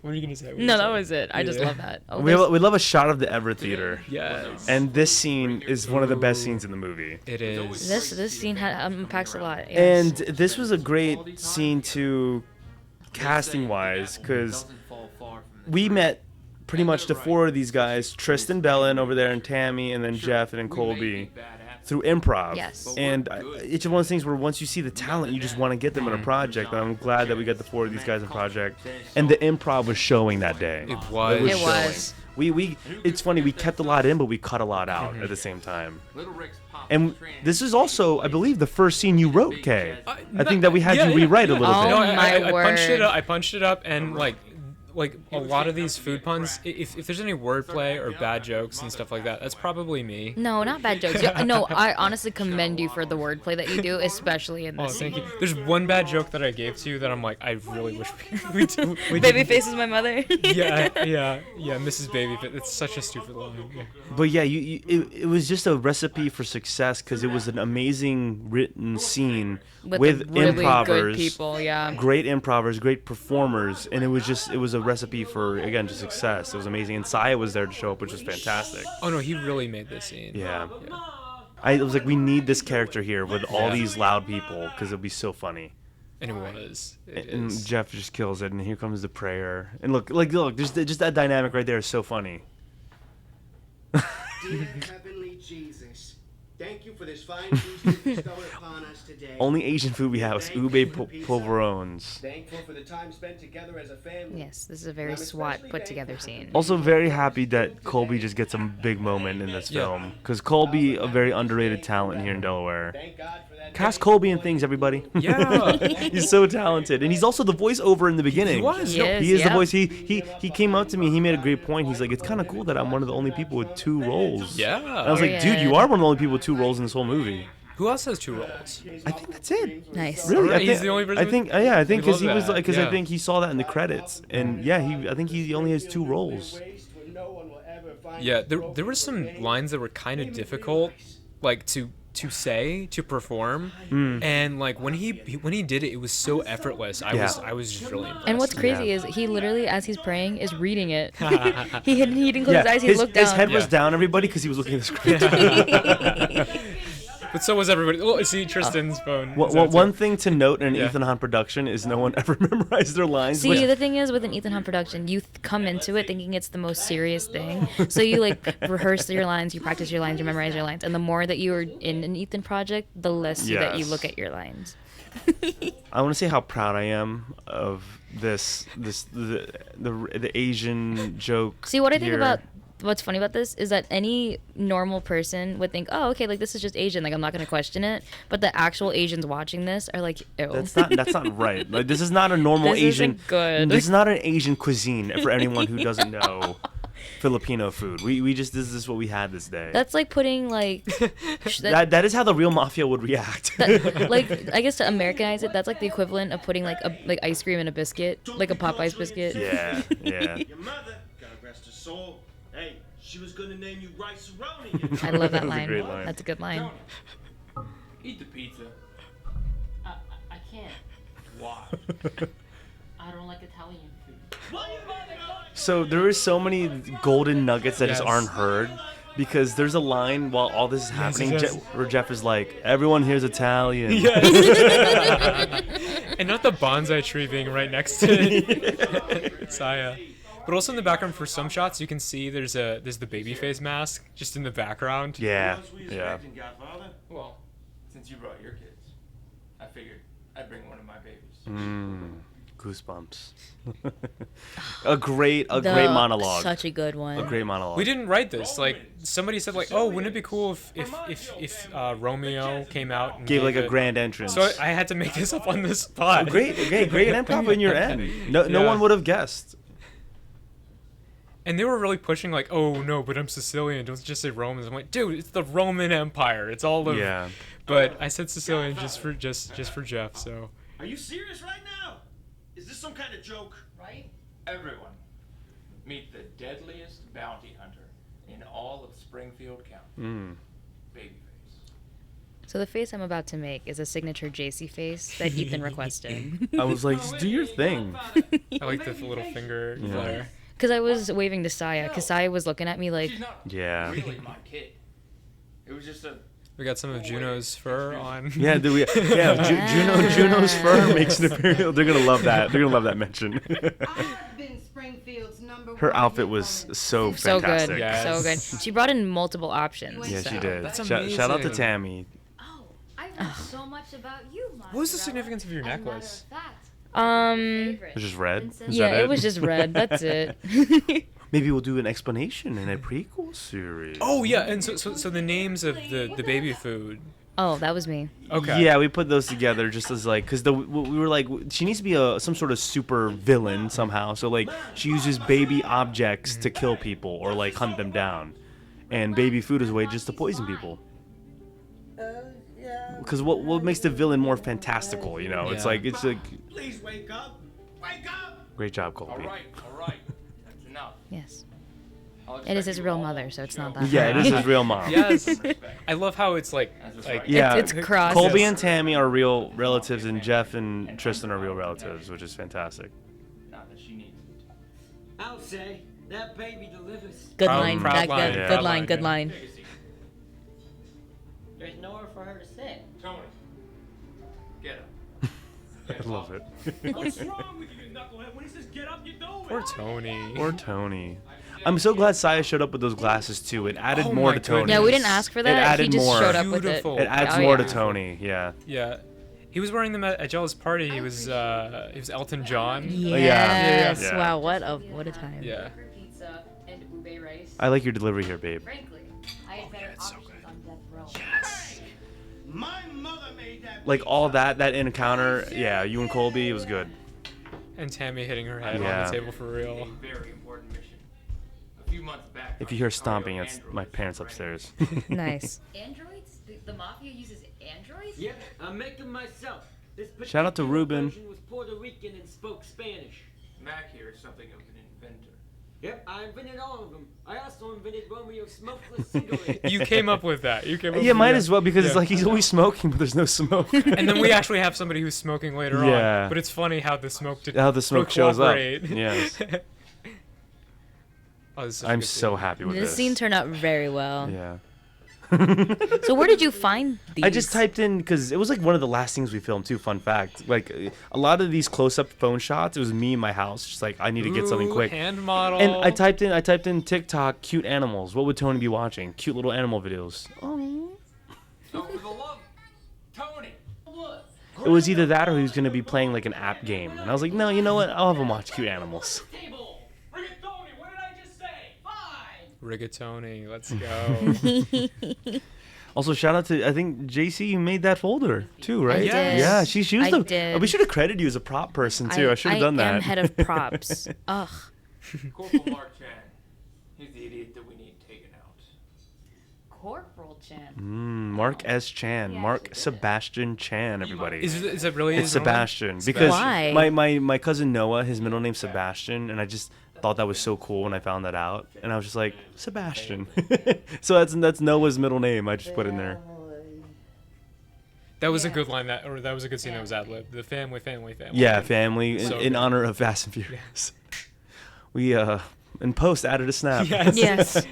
What are you gonna say? What were you No, that saying? was it. I just Yeah. love that. Oh, We there's- love a shot of the Everett Theater. Yes. And this scene is one of the best scenes in the movie. It is. this scene unpacks a lot. Yes. And this was a great scene to casting wise because we met pretty much the four of these guys, Tristan Bellin over there and Tammy, and then Jeff and then Colby, through improv. Yes. And it's one of those things where once you see the talent, you just want to get them in a project. And I'm glad that we got the four of these guys in project. And the improv was showing that day. It was. It was. We it's funny, we kept a lot in, but we cut a lot out at the same time. And this is also, I believe, the first scene you wrote, Kay. I think that we had you rewrite a little Oh bit. No, my I punched it word. up. I punched it up, and like a lot of these food puns. If there's any wordplay or bad jokes and stuff like that, that's probably me. No, not bad jokes. No, I honestly commend you for the wordplay that you do, especially in Oh, this thank scene. you. There's one bad joke that I gave to you that I'm like, I really wish we Babyface didn't- is my mother. Yeah, Mrs. Babyface. It's such a stupid line. Yeah. But yeah, it was just a recipe for success because it was an amazing written scene with really improvers, good people. Yeah. great improvers, great performers, and it was a recipe for, again, just success. It was amazing, and Saya was there to show up, which was fantastic. Oh no, he really made this scene. Yeah. I was like, we need this character here with all these loud people because it'll be so funny. And it was. It And is. Jeff just kills it, and here comes the prayer. And look, just that dynamic right there is so funny. Dear Heavenly Jesus, thank you for this fine feast you bestowed upon us today. Only Asian food we have is ube polverones. Thankful for the time spent together as a family. Yes, this is a very SWAT put together scene. Also, very happy that Colby just gets a big moment in this Yeah. film because Colby, a very underrated talent here in Delaware. Thank God for that. Cast Colby in things, everybody. Yeah. He's so talented, and he's also the voiceover in the beginning. He was. He is, He is the yeah. voice. He came up to me. He made a great point. He's like, it's kind of cool that I'm one of the only people with 2 roles. Yeah. And I was like, dude, you are one of the only people with 2 roles in this whole movie. Who else has 2 roles? I think that's it. Nice. Really, Alright, I he's think, the only person I with- think, yeah, I think We because love he was that, like, because yeah. I think he saw that in the credits, and yeah, I think he only has 2 roles. Waste when no one will ever find Yeah, this there broken were some remains. lines that were kind of difficult, like to say, to perform, Hmm. and like when he did it, it was so effortless. I was just really impressed. And what's crazy Yeah. is he literally, as he's praying, is reading it. he didn't close his eyes. He his, looked his down. head was Yeah. down, everybody, because he was looking at the script. But so was everybody. Oh, see Tristan's phone. Well, one thing to note in an Yeah. Ethan Hunt production is no one ever memorized their lines. See, which- the thing is with an Ethan Hunt production, you come into it thinking it's the most serious thing. So you like rehearse your lines, you practice your lines, you memorize your lines, and the more that you are in an Ethan project, the less that you Yes. look at your lines. I want to say how proud I am of the Asian joke. See, what I think here. about what's funny about this is that any normal person would think, oh, okay, like this is just Asian, like I'm not gonna question it. But the actual Asians watching this are like, ew. That's not right. Like this is not a normal This Asian. isn't good. This is not an Asian cuisine for anyone who doesn't know Filipino food. We just this is what we had this day. That's like putting like that is how the real mafia would react. like I guess to Americanize it, that's like the equivalent of putting like ice cream in a biscuit, like a Popeyes biscuit. Yeah. Your mother, God rest her soul. Hey, she was gonna name you Rice-A-Roni. I love that That's a line. great line. That's a good line. Eat the pizza. I can't. Why? I don't like Italian food. So there is so many golden nuggets that just Yes. aren't heard because there's a line while all this is happening yes. where Jeff is like, "Everyone here's Italian." And not the bonsai tree being right next to Saya. But also in the background for some shots you can see there's the baby face mask just in the background. Yeah. What else were you Yeah. expecting, Godfather? Well, since you brought your kids, I figured I'd bring one of my babies. Goosebumps. a great monologue. Such a good one. A great monologue. We didn't write this. Like somebody said, like, oh, wouldn't it be cool if Romeo came out and Gave like a it- grand entrance. So I had to make this up on the spot. great improv in your end. No Yeah. one would have guessed. And they were really pushing, like, oh no, but I'm Sicilian. Don't just say Romans. I'm like, dude, it's the Roman Empire. It's all of. Yeah. But I said Sicilian just for Jeff. So. Are you serious right now? Is this some kind of joke? Right? Everyone, meet the deadliest bounty hunter in all of Springfield County. Babyface. So the face I'm about to make is a signature JC face that Ethan requested. I was like, just do your thing. I like the little finger flare. Because I was waving to Saya, because Saya was looking at me like, She's not Yeah. really my kid. It was just a. We got some of Juno's fur on. Yeah, Juno's fur makes an appearance. They're gonna love that. They're gonna love that mention. I've been Springfield's number Her one outfit hit was woman. so so fantastic. good, Yes. so good. She brought in multiple options. Yeah, she did. That's Shout out to amazing. Tammy. Oh, I learned so much about you, Mozzarella. What was the significance of your As a matter necklace? of fact, It was just red. Is Yeah, that it was just red. That's it. Maybe we'll do an explanation in a prequel series. Oh yeah, and so the names of the baby food. Oh, that was me. Okay. Yeah, we put those together just as like, cause we were like, she needs to be some sort of super villain somehow. So like, she uses baby objects to kill people or like hunt them down, and baby food is a way just to poison people. Because what makes the villain more fantastical? You know, it's Yeah. like Please wake up! Wake up! great job, All Colby. right. That's enough. Yes. I'll It is expect his you real all mother, to so it's show not that Yeah, it is his real mom. Yes. respect. I love how it's like right. Yeah, It's crossed. Colby and Tammy are real relatives, and Jeff and Tristan are real relatives, which is fantastic. Not that she needs it. I'll say that baby delivers. Good Proud- line. proud That line, good. yeah. Good Proud line. line, Good yeah. line. Take a seat. There's nowhere for her to sit. Tony. Get up. I love it. What's wrong with you, knucklehead? When he says get up, you do it. poor Tony. Or Tony. I'm so glad Saya showed up with those glasses too. It added Oh more my to Tony. goodness. Yeah, we didn't ask for that. added He just more. showed up with it. Beautiful. It adds Oh, more yeah. to Tony. Yeah. Yeah. He was wearing them at Jella's party. He was Elton John. Yes. Yeah. Wow. What a time. Yeah. pizza and ube rice. I like your delivery here, babe. Frankly, I had better options on death row. My mother made that. Like all that encounter, yeah, you and Colby, it was good. And Tammy hitting her head on Yeah. the table for real. A very important mission. A few months back. If you hear stomping, it's my parents upstairs. Nice. Androids? The mafia uses androids? Yep, I make them myself. This Shout out to particular Ruben. version was Puerto Rican and spoke Spanish. Mac here is something of an inventor. Yep, I invented all of them. I also invented Romeo's smokeless cigarette. You came up with that. You came up Yeah, with might that. as well because it's Yeah. like he's always smoking, but there's no smoke. And then we actually have somebody who's smoking later Yeah. on. But it's funny how the smoke did How the smoke shows up. cooperate. Yes. Oh, this is such a I'm good so scene. happy with This this. scene turned out very well. Yeah. So where did you find these? I just typed in because it was like one of the last things we filmed too. Fun fact, like a lot of these close-up phone shots, it was me in my house, just like I need to get something quick. Hand model. And I typed in TikTok cute animals. What would Tony be watching? Cute little animal videos. So for the love, Tony. Look. It was either that or he was gonna be playing like an app game, and I was like, no, you know what? I'll have him watch cute animals. Rigatoni, what did I just say? Fine. Rigatoni, let's go. Also, shout out to I think JC. You made that folder too, right? did. Yeah, she was I the. did. We should have credited you as a prop person too. I should have done that. I am head of props. Ugh. Corporal Mark Chan. He's the idiot that we need taken out. Corporal Chan. Mark S. Chan, Mark Sebastian Chan. Everybody. Is it really? It's his middle name? Sebastian because Why? my cousin Noah, his middle name's Sebastian, and I just thought that was so cool when I found that out, and I was just like Sebastian. So that's Noah's middle name. I just put in there. That was a good line. That was a good scene. That was ad-lib. The family. Yeah, family So in good. honor of Fast and Furious. We in post added a snap. Yes.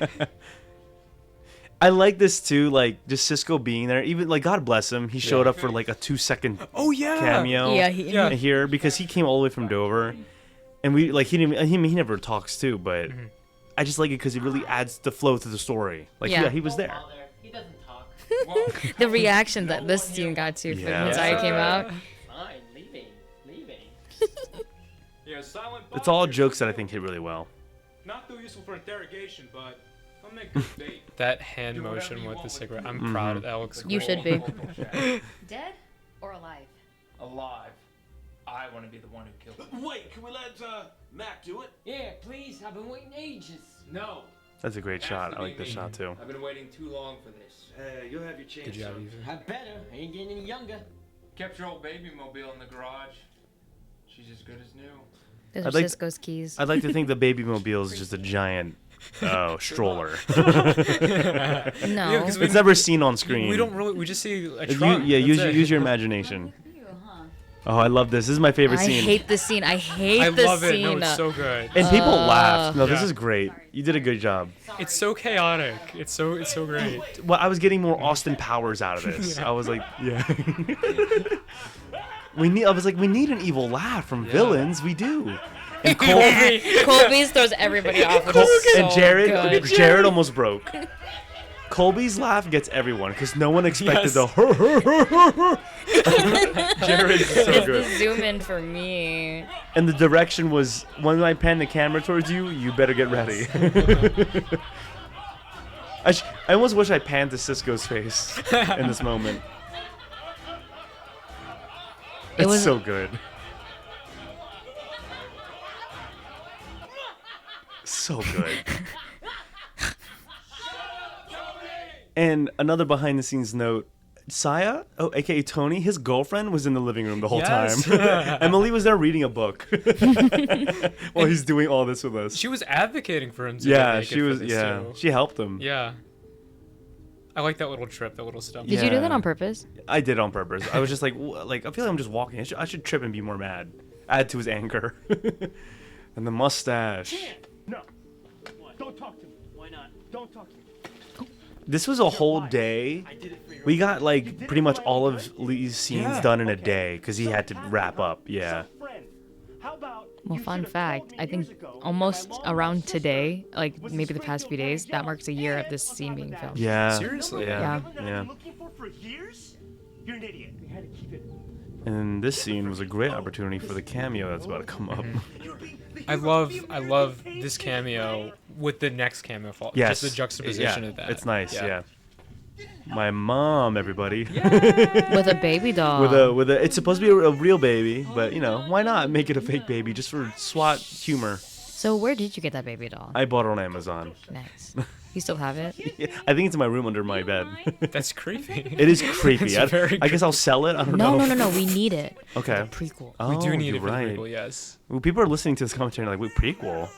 I like this too, like just Cisco being there. Even like God bless him, he showed up for like a 2-second cameo. Yeah, Here because he came all the way from Dover, and we like he never talks too, but I just like it because it really adds the flow to the story. Like Yeah. he was there. He doesn't talk. The reaction that this scene got to Yeah. when Zaya came out. Fine, leaving. Yeah, silent It's all jokes that I think hit really well. Not too useful for interrogation, but I'll make good bait. That hand motion with the cigarette. I'm proud of that. Looks You cool. should be. Dead or alive? Alive. I want to be the one who killed him. Wait, can we let Mac do it? Yeah, please. I've been waiting ages. No. That's a great Has shot. to I be like this me. shot too. I've been waiting too long for this. You'll have your chance. Good job, son. Ethan. I better. I ain't getting any younger. Kept your old baby mobile in the garage. She's as good as new. Those I'd are like- Cisco's keys. I'd like to think the baby mobile is just a giant stroller. No. 'cause It's never seen on screen. We don't really. We just see a You- trunk. yeah, That's it. use your imagination. Oh, I love this. This is my favorite I scene. hate this scene. I hate I this love it. scene. No, it's so good. And people laughed. No, this Yeah. is great. You did a good job. It's so chaotic. It's so great. Well, I was getting more Austin Powers out of this. I was like, yeah. I was like, we need an evil laugh from villains. We do. And Colby's throws everybody off. Which is so and Jared good. almost broke. Colby's laugh gets everyone because no one expected Yes. the Jared's so It's good. the zoom in for me. And the direction was when I pan the camera towards you, you better get ready. I almost wish I panned to Cisco's face in this moment. It It's was- so good. So good. And another behind the scenes note, Saya, aka Tony, his girlfriend was in the living room the whole Yes. time. Emily was there reading a book while he's doing all this with us. She was advocating for him to Yeah, get naked she for was. this, Yeah, too. she helped him. Yeah. I like that little trip, that little stump. Did you do that on purpose? I did on purpose. I was just like, I feel like I'm just walking. I should trip and be more mad. Add to his anger. And the mustache. No. Don't talk to me. Why not? Don't talk to me. This was a whole day. We got like pretty much all of Lee's scenes done in a day because he had to wrap up. Yeah. Well, fun fact, I think almost around today, like maybe the past few days, that marks a year of this scene being filmed. Yeah. Seriously? Yeah. Yeah. Yeah. Looking for years? You're an idiot. We had to keep it. And this scene was a great opportunity for the cameo that's about to come up. I love this cameo with the next cameo. Yes. Just the juxtaposition Yeah, of that. It's nice. Yeah. My mom, everybody. With a baby doll. with a. It's supposed to be a real baby, but you know, why not make it a fake baby just for SWAT humor? So where did you get that baby doll? I bought it on Amazon. Nice. You still have it? Yeah, I think it's in my room under my bed. That's creepy. It is creepy. It's very I guess I'll sell it. I don't know. No. We need it. Okay. The prequel. Oh, We do need you're it for the right. prequel, yes. Well, people are listening to this commentary and like, wait, prequel?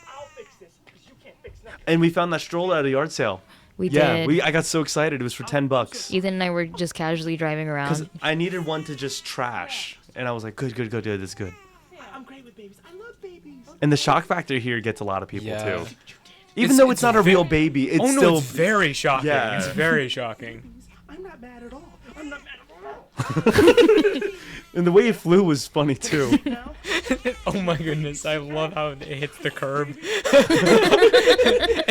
I'll fix this because you can't fix nothing. And we found that stroller at a yard sale. We Yeah, did. I got so excited. It was for $10. Ethan and I were just casually driving Because around. I needed one to just trash. And I was like, good, this is good. I'm great with babies. I love babies. And the shock factor here gets a lot of people Yeah. too. Even though it's not a real baby, it's still it's very shocking. Yeah. It's very shocking. I'm not mad at all. I'm not mad at all. And the way it flew was funny too. Oh my goodness, I love how it hits the curb. And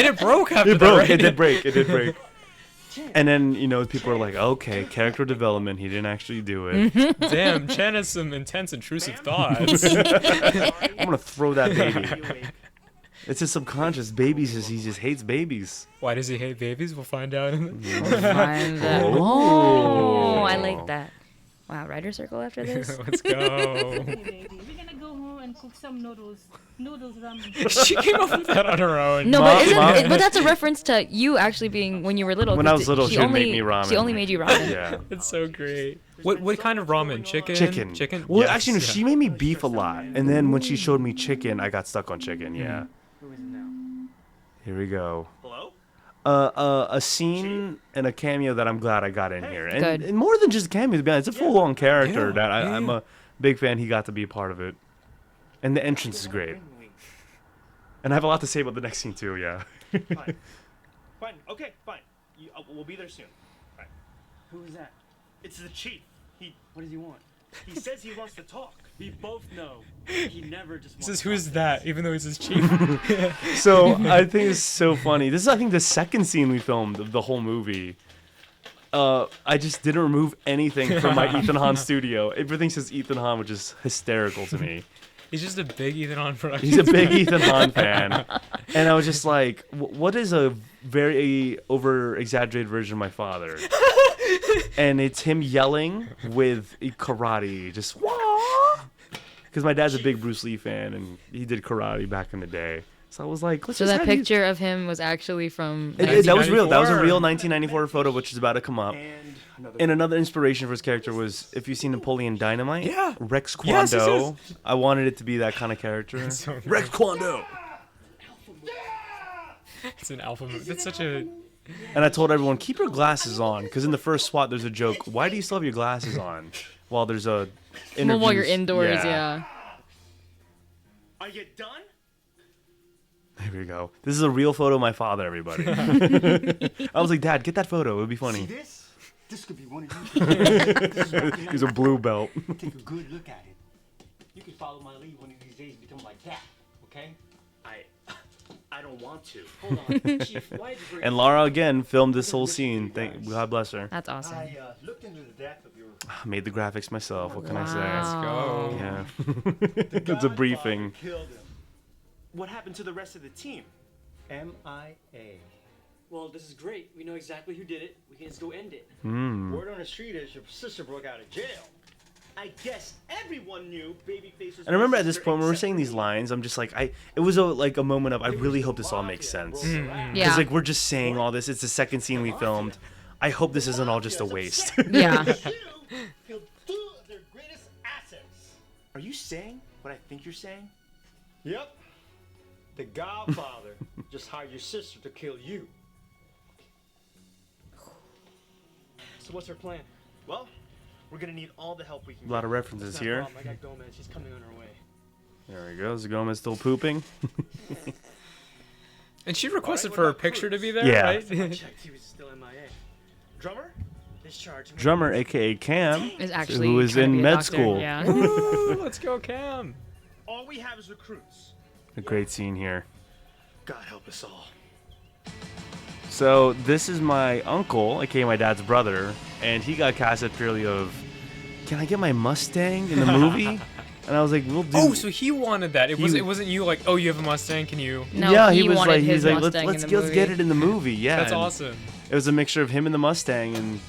it broke after It broke. that, right? It did break. It did break. And then, you know, people are like, okay, character development. He didn't actually do it. Damn, Chen has some intense, intrusive thoughts. I'm going to throw that baby. It's his subconscious. Babies, he just hates babies. Why does he hate babies? We'll find out. Oh, I like that. Wow, writer circle after this? Let's go. We're gonna go home and cook some noodles ramen. She came up with that on her own. No, but but that's a reference to you actually being when you were little. When 'cause I was little, she would only, make me ramen. She only made you ramen. Yeah. It's so great. What kind of ramen? Chicken? Chicken. Well, Yes. actually, no, she made me beef a lot. And then when she showed me chicken, I got stuck on chicken. Yeah. Who is it now? Here we go. Hello? A scene and a cameo that I'm glad I got in here. And, Good. and more than just a cameo, to be honest, it's a full-on character that I'm a big fan he got to be a part of it. And the entrance is great. And I have a lot to say about the next scene, too, yeah. Fine. Fine. Okay, fine. We'll be there soon. Right. Who is that? It's the chief. What does he want? He says he wants to talk. We both know. He never just He wants says, to who's talk. that? Even though he's his chief. So I think it's so funny. This is, I think, the second scene we filmed of the whole movie. I just didn't remove anything from my Ethan Hahn studio. Everything says Ethan Hahn, which is hysterical to me. He's just a big Ethan Hahn production. He's a big Ethan Hahn fan. And I was just like, what is a very over-exaggerated version of my father? And it's him yelling with karate, just because my dad's a big Bruce Lee fan and he did karate back in the day. So I was like, let's So just that have you- picture of him was actually from. That was real. That was a 1994. real 1994 photo, which is about to come up. And another inspiration for his character was, if you've seen Napoleon Dynamite, Yeah. Rex Kwon Yes, yes, Do. I wanted it to be that kind of character. So great. Rex Kwon Do. It's an alpha movie. That's such a... And I told everyone, keep your glasses on, because in the first SWAT, there's a joke. Why do you still have your glasses on? While there's a interview. While you're indoors, yeah. Are you done? There we go. This is a real photo of my father, everybody. I was like, Dad, get that photo. It would be funny. See this? This could be one of you. He's a blue belt. Take a good look at it. You can follow my lead one of these days, become like that. Okay? I don't want to. Hold on, Chief. Why did you bring And Lara again filmed this whole scene. Thank God bless her. That's awesome. I looked into the depth of your. Made the graphics myself. What can I say? Wow. Go. Yeah. It's a briefing. Killed him. What happened to the rest of the team? MIA. Well, this is great. We know exactly who did it. We can just go end it. Word on the street is your sister broke out of jail. I guess everyone knew Babyface was. And I remember at this point when we're saying these lines, I'm just like, it was like a moment of, I really hope this all makes sense. Because Yeah. like we're just saying all this. It's the second scene we filmed. I hope this isn't all just a waste. Yeah. Killed two of their greatest assets. Are you saying what I think you're saying? Yep. The Godfather just hired your sister to kill you. So what's her plan? Well, we're gonna need all the help we can A lot get. of references It's not a here. problem. I got Gomez. She's coming on her way. There we go. Gomez still pooping. And she requested for her picture to be there, Yeah. right? I checked. He was still MIA. Drummer? Discharge. Drummer, aka Cam, Is actually who is trying to in be a med doctor, school. Yeah. Woo, let's go, Cam. All we have is recruits. A great scene here. God help us all. So this is my uncle, aka my dad's brother, and he got cast at purely of, can I get my Mustang in the movie? And I was like, we'll do. Oh, so he wanted that. It He- wasn't you like, oh, you have a Mustang, can you? No, yeah, he he was wanted like, his let's Mustang in let's the get movie. it in the movie. Yeah, That's and awesome. It was a mixture of him and the Mustang, and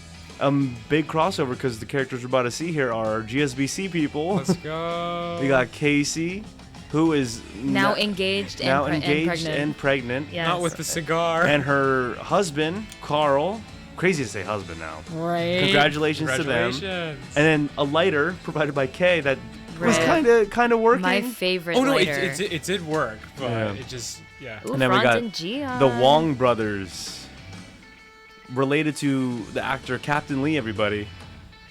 big crossover because the characters we're about to see here are GSBC people. Let's go. We got Casey, who is Now engaged and, now and engaged pregnant. and pregnant, Yes. Not with the cigar. and her husband Carl. Crazy to say husband now. Right. Congratulations to them. Congratulations. And then a lighter provided by Kay that was Right. kind of working. My favorite Oh no, lighter. it did work, but Yeah. it just Ooh, And then we Franz got and Gian. the Wong brothers, related to the actor Captain Lee, everybody,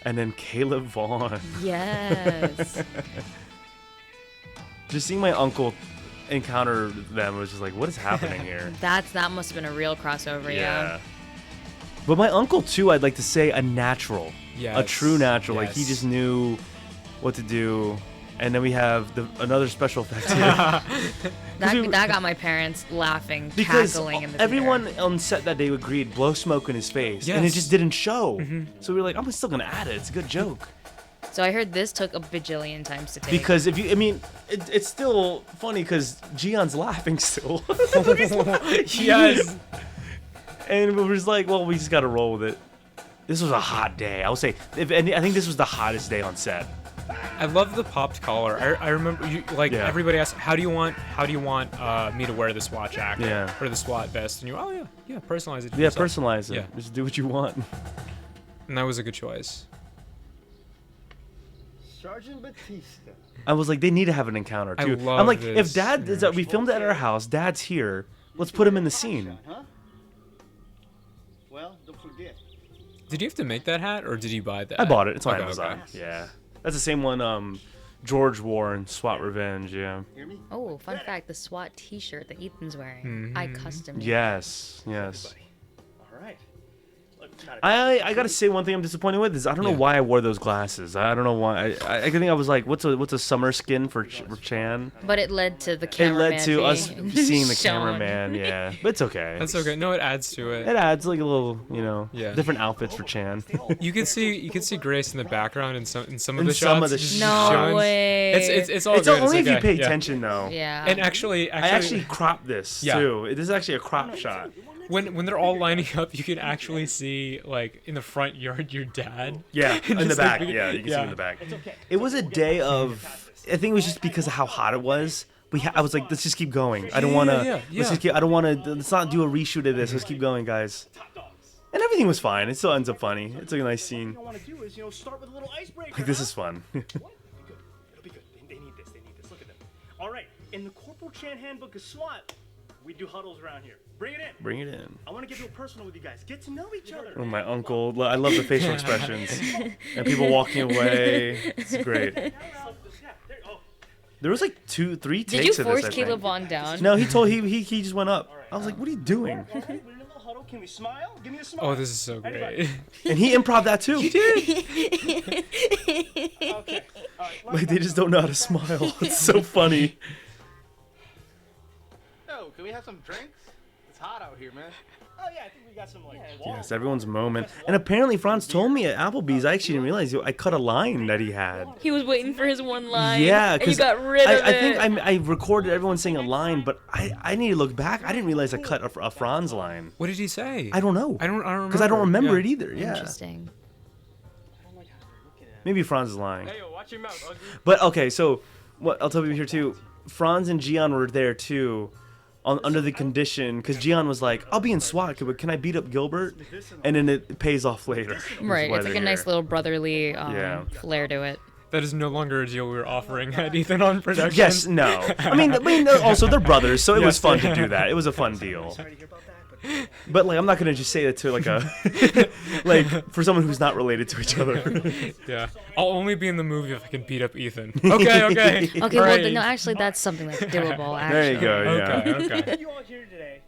and then Caleb Vaughn. Yes. Just seeing my uncle encounter them, it was just like, what is happening here? That must have been a real crossover. Yeah. But my uncle too, I'd like to say a natural, Yes. a true natural. Like he Yes. just knew what to do. And then we have another special effect here. That got my parents laughing, Because cackling in the everyone theater. on set that day agreed, blow smoke in his face, and it Yes. just didn't show. Mm-hmm. So we were like, I'm still gonna add it. It's a good joke. So I heard this took a bajillion times to take. Because it's still funny because Gion's laughing still. Yes. And we were just like, well, we just gotta roll with it. This was a hot day. I would say, I think this was the hottest day on set. I love the popped collar. I remember everybody asked, how do you want me to wear the SWAT jacket or the SWAT vest? And you personalize it. Yeah, personalize it. Yeah. Just do what you want. And that was a good choice. Sergeant Batista. I was like, they need to have an encounter I too. love I'm like, this if Dad is we filmed it at our house, Dad's here. Let's put him in the scene. Huh? Well, don't forget. Did you have to make that hat, or did you buy that? I bought it. It's on Okay, Amazon. okay. Yeah, that's the same one. George wore in SWAT Revenge. Yeah. Oh, fun fact: the SWAT T-shirt that Ethan's wearing, I custom made. Yes. Yes. All right. I gotta say one thing I'm disappointed with is I don't know why I wore those glasses. I don't know why. I think I was like, what's a summer skin for Chan? But it led to the It cameraman. led to us being seeing the shown. cameraman. Yeah, but it's okay. That's okay. No, it adds to it. It adds like a little, different outfits for Chan. You can see Grace in the background in some of In the some shots. of the just No showing. way. It's all It's good. only it's if you okay. pay attention though. Yeah. And actually, I actually cropped this too. This is actually a crop shot. when they're all lining up, you can actually see like in the front yard your dad. Yeah, in the Just, back. like, Yeah, you can see in the back. It was a day of. I think it was just because of how hot it was. I was like, let's just keep going. I don't want to. Yeah. Let's just keep. I don't want to. Let's not do a reshoot of this. Let's keep going, guys. And everything was fine. It still ends up funny. It's a nice scene. What I want to do is, start with a little icebreaker. Like this is fun. It'll be good. They need this. They need this. Look at them. All right. In the Corporal Chan Handbook of SWAT, we do huddles around here. Bring it in. Bring it in. I want to get real personal with you guys. Get to know each other. Oh, my uncle. I love the facial expressions and people walking away. It's great. There was like 2-3 takes Did you of this. force I think. Caleb on down? No, he just went up. I was like, what are you doing? All right. We're in a little huddle. Can we smile? Give me a smile. Oh, this is so great. And he improv that too. He Okay. All right. Like they just don't know how to smile. It's so funny. Yo, can we have some drinks? It's hot out here, man. Oh yeah, I think we got some like. Yes, everyone's moment. And apparently Franz told me at Applebee's, I actually didn't realize I cut a line that he had. He was waiting for his one line. Yeah, and you because got rid of I it. think I recorded everyone saying a line, but I need to look back. I didn't realize I cut a Franz line. What did he say? I don't know. I don't remember. Because I don't remember it either. Yeah. Interesting. Maybe Franz is lying. Hey, yo, watch your mouth, ugly. But okay, so what I'll tell you here too. Franz and Gian were there too, under the condition because Gian was like, "I'll be in SWAT, but can I beat up Gilbert?" And then it pays off later. Right. Why It's like they're a nice here. little brotherly Yeah. flair to it. That is no longer a deal we were offering at Ethan on production. Yes, no. I mean, also they're brothers, so it was Yes. fun to do that. It was a fun deal. But like, I'm not gonna just say it to like a like for someone who's not related to each other. Yeah. I'll only be in the movie if I can beat up Ethan. Okay. Okay, All well, right. no, actually, that's something that's doable. Actually. There you go. Yeah. Okay. You all here today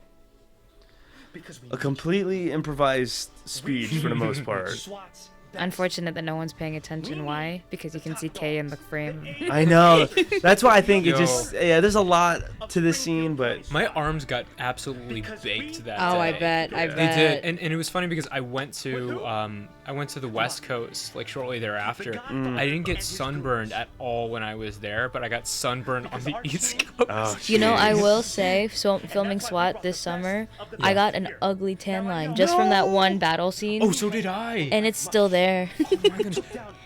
because we A completely improvised speech for the most part. SWAT's. Unfortunate that no one's paying attention. Why? Because you can see Kay in the frame. I know. That's why I think it Yo. just there's a lot to this scene, but My arms got absolutely baked that Oh, day. I bet. I They bet. did, and it was funny because I went to the West Coast like shortly thereafter. I didn't get sunburned at all when I was there, but I got sunburned on the East Coast. oh, You know, I jeez. will say, so filming SWAT this summer, I got an ugly tan line just from that one battle scene. Oh, so did I. And it's still there. Oh my goodness.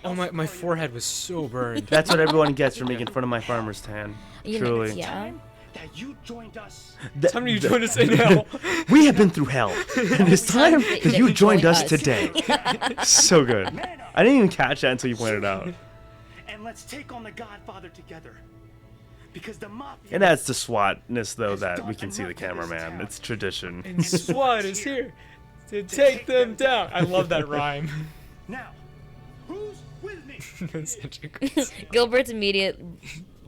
Oh my forehead was so burned. That's what everyone gets for making fun of my farmer's tan. You know, Truly. yeah. That you joined us. Time you joined us in hell. We have been through hell, and it's time that that you you joined join us us. today. So good. I didn't even catch that until you pointed it out. And let's take on the Godfather together. Because the mafia. And that's the SWATness, though, that we can see the cameraman. It's tradition. And SWAT is here to take them down. I love that rhyme. Now, who's with me? That's such a good song. Gilbert's immediate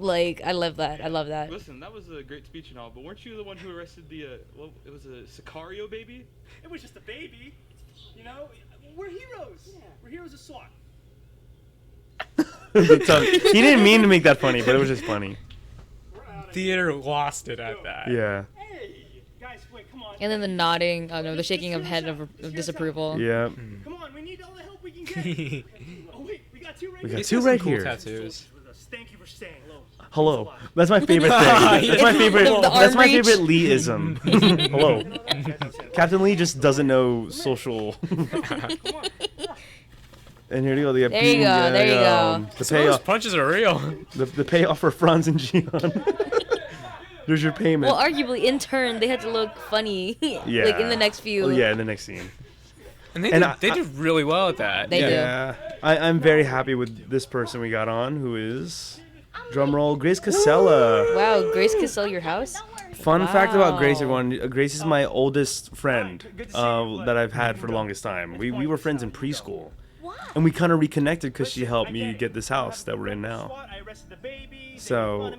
Like, I love that. I love that. Listen, that was a great speech and all, but weren't you the one who arrested the, it was a Sicario baby? It was just a baby. You know, we're heroes. Yeah. We're heroes of SWAT. He didn't mean to make that funny, but it was just funny. Theater lost it at that. Yeah. Hey, guys, wait, come on. And then the nodding, no, the shaking of head of disapproval. Yeah. Come on, we need all the help we can get. Oh wait, we got two right We here. got two right here. Tattoos. Thank you for staying. Hello. That's my favorite thing. That's my favorite. That's my favorite Lee-ism. Hello. Captain Lee just doesn't know social. And here you go. There you go. There you go. The Some of those payoff. punches are real. The payoff for Franz and Gian. There's your payment. Well, arguably, in turn, they had to look funny. Yeah. Like in the next few. Oh, yeah, in the next scene. And they did really well at that. They do. I'm very happy with this person we got on, who is, drumroll, Grace Casella. Wow, Grace Casella, your house? Fun fact about Grace, everyone. Grace is my oldest friend that I've had for the longest time. We were friends in preschool. And we kind of reconnected because she helped me get this house that we're in now. So,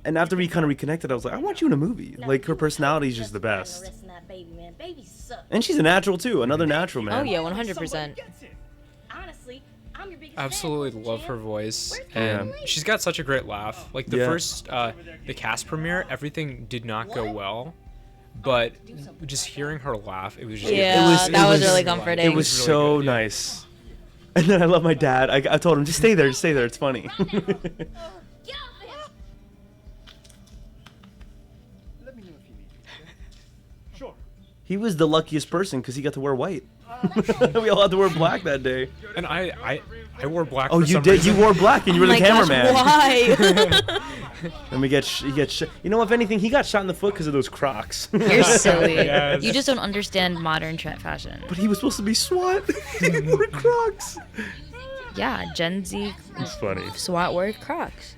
and after we kind of reconnected, I was like, I want you in a movie. Like, her personality is just the best. And she's a natural, too. Another natural, man. Oh, yeah, 100%. Absolutely love her voice, and she's got such a great laugh. Like the first, the cast premiere, everything did not go well, but just hearing her laugh, it was just that was really comforting. It was so nice. And then I love my dad. I told him, just stay there, it's funny. Sure. He was the luckiest person because he got to wear white. We all had to wear black that day. And I wore black. Oh, for you some did? reason. You wore black and you were the cameraman. Why? And he gets shot. You know, if anything, he got shot in the foot because of those Crocs. You're silly. Yes. You just don't understand modern fashion. But he was supposed to be SWAT. He wore Crocs. Yeah, Gen Z. It's funny. SWAT wore Crocs.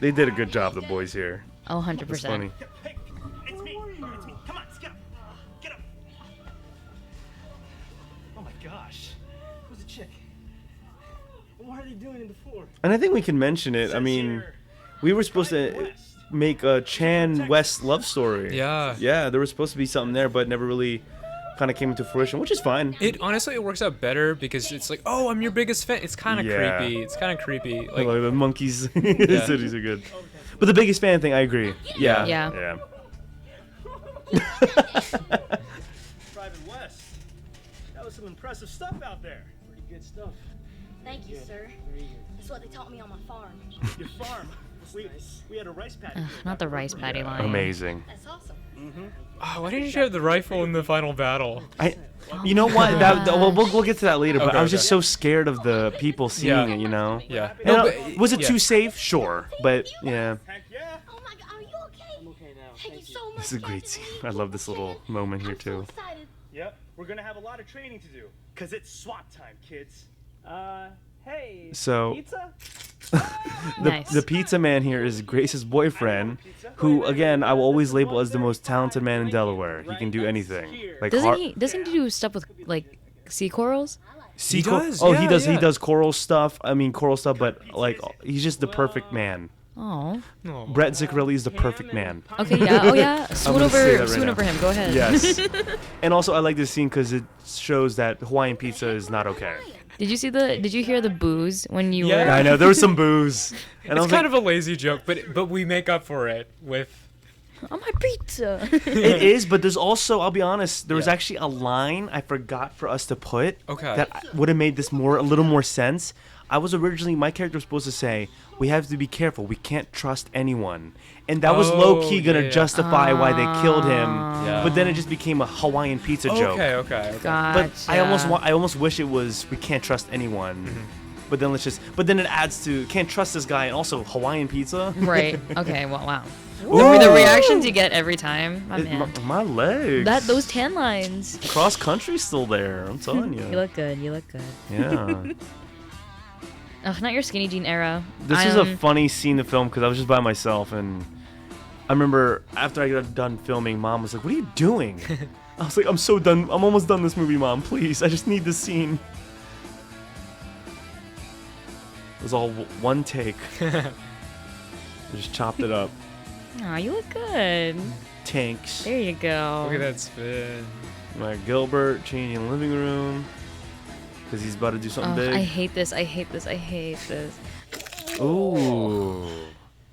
They did a good job, the boys here. Oh, 100%. It's funny. Hey, it's me. It's me. Come on, let's get up. Get up. Oh my gosh. Who's the chick? What are they doing in the floor? And I think we can mention it. I mean, we were supposed to make a Chan West love story. Yeah. Yeah, there was supposed to be something there, but never really kind of came into fruition, which is fine. It honestly, it works out better because it's like, oh, I'm your biggest fan. It's kind of creepy. It's kind of creepy. Like the monkeys in the cities are good. But the biggest fan thing, I agree. Yeah. Yeah. Private West. That was some impressive stuff out there. Pretty good stuff. Thank you, sir. That's what they taught me on my farm. Your farm. We had a rice paddy. Not the rice paddy line. Amazing. That's awesome. oh, why didn't you have the rifle in the final battle? You know what? We'll get to that later. But I was just so scared of the people seeing it. You know. Yeah. And, was it too safe? Sure, but yeah. Heck yeah. Oh my God, are you okay? I'm okay now. Thank you so much. This is a great scene. I love this little moment here too. Excited. Yep. We're gonna have a lot of training to do. Cause it's SWAT time, kids. Hey. So, Pizza? the pizza man here is Grace's boyfriend, who again I will always label as the most talented man in Delaware. He can do anything. Like Doesn't he do stuff with like sea corals? He does, he does. yeah. He does coral stuff. I mean coral stuff, but like he's just the perfect man. Oh. Brett Ziccarelli is the perfect man. Okay. Yeah. Oh yeah. Swoon gonna say that right swoon now. over him. Go ahead. Yes. And also I like this scene because it shows that Hawaiian pizza is not okay. Did you hear the booze when you Yeah. were? I know there was some booze. And It's kind of a lazy joke, but we make up for it with. Oh my pizza. It is, but there's also, I'll be honest, there was actually a line I forgot for us to put that would have made this a little more sense. I was originally, my character was supposed to say, we have to be careful, we can't trust anyone. And that was low-key going to justify why they killed him, but then it just became a Hawaiian pizza joke. Okay. Gotcha. But I almost wish it was, we can't trust anyone. But then it adds to, can't trust this guy, and also Hawaiian pizza. Right. Okay. Well, wow. The reactions you get every time. My man. My legs. Those tan lines. Cross country's still there. I'm telling you. You look good. You look good. Yeah. Ugh, not your skinny jean era. This is a funny scene to film because I was just by myself, and I remember after I got done filming, Mom was like, "What are you doing?" I was like, "I'm so done. I'm almost done this movie, Mom. Please, I just need this scene." It was all one take. Just chopped it up. Aw, you look good. Tanks. There you go. Look at that spin. Like Gilbert changing the living room because he's about to do something big. I hate this. I hate this. I hate this. Ooh.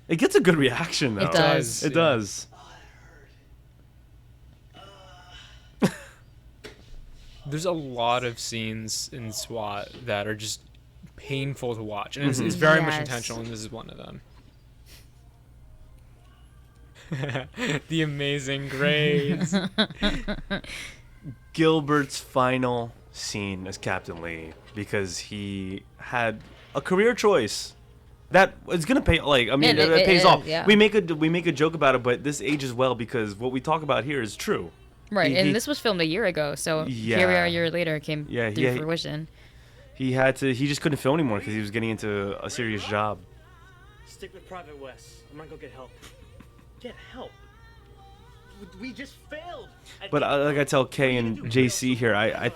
It gets a good reaction though. It does. It does. There's a lot of scenes in SWAT that are just painful to watch, and it's very much intentional, and this is one of them. The amazing grades. Gilbert's final scene as Captain Lee, because he had a career choice that is gonna pay. Like, I mean, it pays off. Yeah. We make a joke about it, but this ages well because what we talk about here is true. Right, and this was filmed a year ago, so here we are a year later. It came to fruition. He just couldn't film anymore because he was getting into a serious job. Stick with Private West. I'm gonna go get help. Get help? We just failed. But like I tell Kay and JC here, I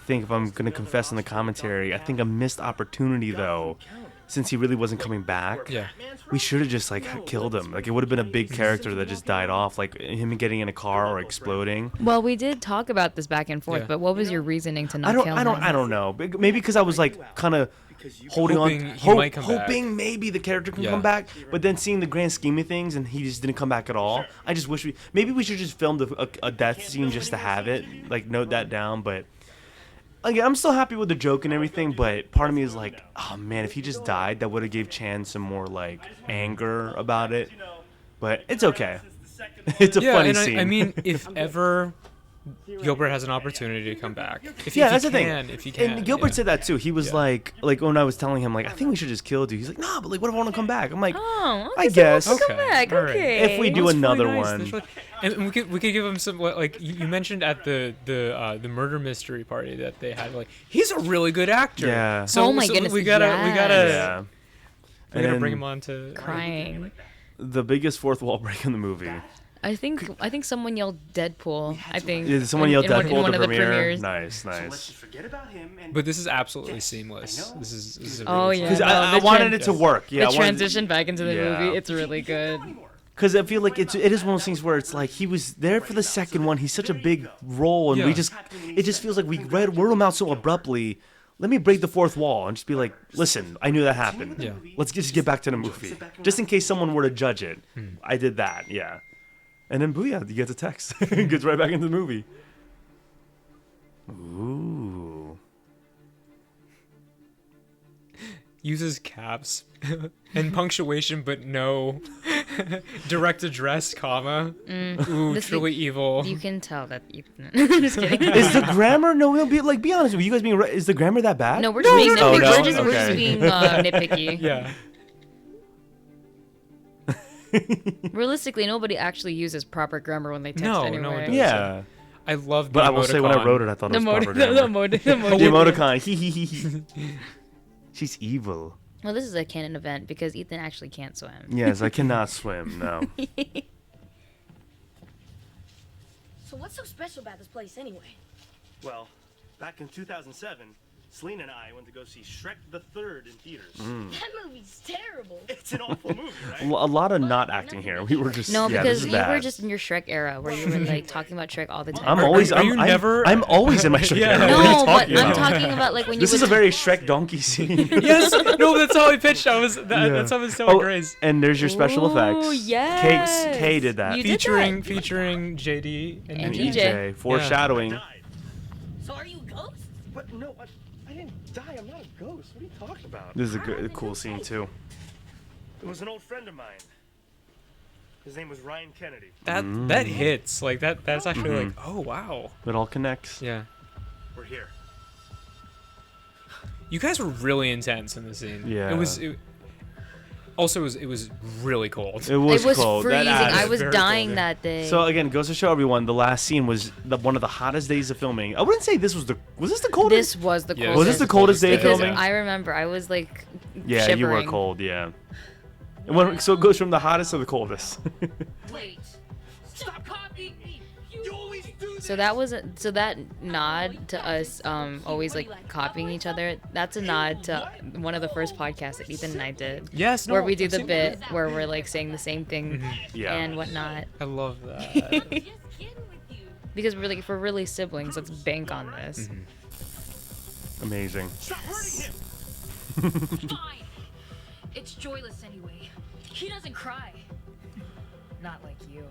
think if I'm gonna confess in the commentary, I think a missed opportunity though, since he really wasn't coming back. Yeah. We should have just like killed him. Like it would have been a big character that just died off, like him getting in a car or exploding. Well, we did talk about this back and forth, but what was your reasoning to not kill him? I don't know. Maybe because I was like kind of hoping maybe the character can come back, but then seeing the grand scheme of things and he just didn't come back at all. I just wish we should just filmed a death scene just to have it, like note that down. But again, I'm still happy with the joke and everything, but part of me is like, oh man, if he just died, that would have gave Chan some more like anger about it. But it's okay. It's a funny scene. I mean, if ever Gilbert has an opportunity to come back, if that's he the can, thing. And Gilbert said that too. He was like when I was telling him, like, I think we should just kill dude. He's like, no, but like, what if I want to come back? I'm like, okay, I guess. So come back. Okay. If we do another one. And we could give him some, like you mentioned at the murder mystery party that they had, like he's a really good actor. Yeah. So, oh my goodness, we gotta bring him on to crying. The biggest fourth wall break in the movie. I think someone yelled Deadpool. I think someone yelled Deadpool in one at of the premiere. premieres. Nice. So let's just forget about him. But this is absolutely seamless. This is oh yeah. Because I wanted it to work. Yeah. The transition back into the movie, it's really good. Because I feel like it is one of those things where it's like he was there for the second one. He's such a big role, and it just feels like we wrote him out so abruptly. Let me break the fourth wall and just be like, listen, I knew that happened. Yeah. Let's just get back to the movie, just in case someone were to judge it. I did that, yeah. And then booyah, you get the text. It gets right back into the movie. Ooh. Uses caps and punctuation, but no direct address, comma. Ooh, truly evil. You can tell that you. I'm just kidding. Is the grammar? No, we'll be like. Be honest with you guys. Is the grammar that bad? No, we're just being nitpicky. No. We're just being nitpicky. Yeah. Realistically, nobody actually uses proper grammar when they text anyway. No one does. Yeah. I love. But I will say, when I wrote it, I thought it was proper grammar. The emoticon. She's evil. Well, this is a canon event because Ethan actually can't swim. Yes, I cannot swim. No. So what's so special about this place anyway? Well, back in 2007, Selena and I went to go see Shrek the Third in theaters. That movie's terrible. It's an awful movie, right? A lot of not acting here. We were just because you were just in your Shrek era where you were like talking about Shrek all the time. I'm always in my Shrek era. No, but I'm talking about like when this is a very Shrek donkey scene. Yes, no, that's how I pitched. That's how I was telling Grace. And there's your special effects. Yes. Kay did that. Featuring JD and EJ. Foreshadowing. So are you a ghost? But no, I didn't die. I'm not a ghost. What are you talking about? This is a cool scene too. It was an old friend of mine. His name was Ryan Kennedy. That hits. Like that's actually like, oh wow. It all connects. Yeah. We're here. You guys were really intense in the scene. Yeah. It was really cold. It was cold. Freezing. I was dying cold, that day. So again, goes to show everyone, the last scene was one of the hottest days of filming. I wouldn't say this was this the coldest? This was the coldest. Was this the coldest day of filming? I remember I was like shivering. You were cold, yeah. So it goes from the hottest to the coldest. Wait. Stop copying me. You always do this. So that nod to us always like copying each other. That's a nod to one of the first podcasts that Ethan and I did. Yes, where no, we do I've the seen bit that. where we're like saying the same thing Yeah. and whatnot. I love that. Because we're like, if we're really siblings, let's bank on this. Amazing. Stop hurting him. Fine. It's joyless anyway. He doesn't cry. Not like you.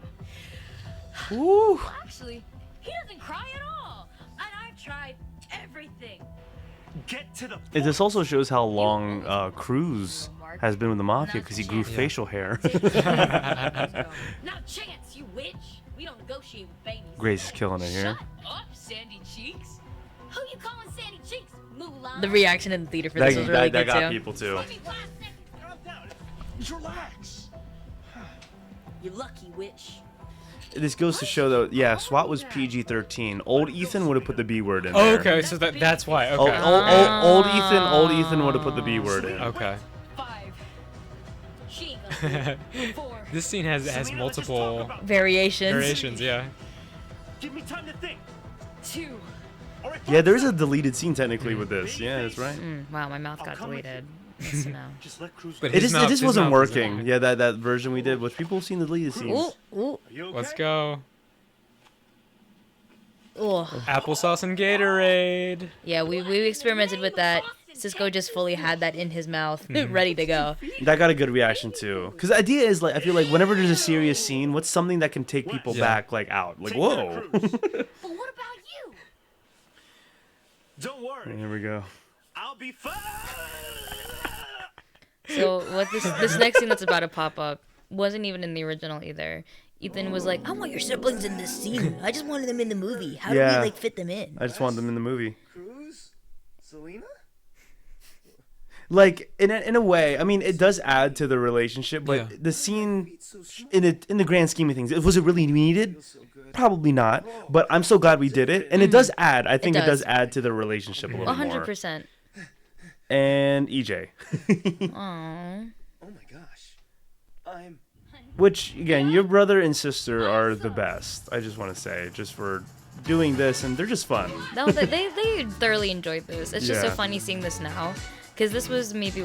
Ooh. Well, actually, he doesn't cry at all. And I've tried everything. Get to the. This also shows how long Cruz has been with the mafia because he grew facial hair. Not a chance, you witch. We don't negotiate with babies. Grace is killing it here. Shut up, Sandy Cheeks. Who you calling Sandy Cheeks? Mulan. The reaction in the theater for this was really that good got too. people too. Calm down. Just relax. You lucky witch. This goes to show though, yeah, SWAT was PG-13. Old Ethan would have put the B word in Oh, there. okay, so that's why. Okay. Old Ethan would have put the B word in. Okay. 5. She ain't gonna 4. This scene has multiple variations. Yeah. Give me time to think. 2. Yeah, there's a deleted scene technically with this. Yeah, that's right. Wow, my mouth got deleted. So now. Just let Cruz. But It his just mouth wasn't was working. in Yeah, that version we did, which people have seen the deleted scenes. Ooh. Let's go. Ooh. Applesauce and Gatorade. Yeah, we experimented with that. Cisco just fully had that in his mouth, ready to go. That got a good reaction too. Because the idea is like, I feel like whenever there's a serious scene, what's something that can take people back like out? Like, whoa. But what about you? Don't worry. Here we go. I'll be fine. So what this next scene that's about to pop up wasn't even in the original either. Ethan was like, "I want your siblings in this scene. I just wanted them in the movie. How do we like fit them in?" I just want them in the movie. Cruz? Selena? Like in a way, I mean, it does add to the relationship, but the scene, in the grand scheme of things, was it really needed? Probably not. But I'm so glad we did it, and it does add. I think it does add to the relationship a little more. 100%. And EJ. Aww. Oh my gosh. Which again, your brother and sister are the best. I just want to say, just for doing this, and they're just fun. No, they thoroughly enjoyed this. It's just so Yeah. funny seeing this now, because this was maybe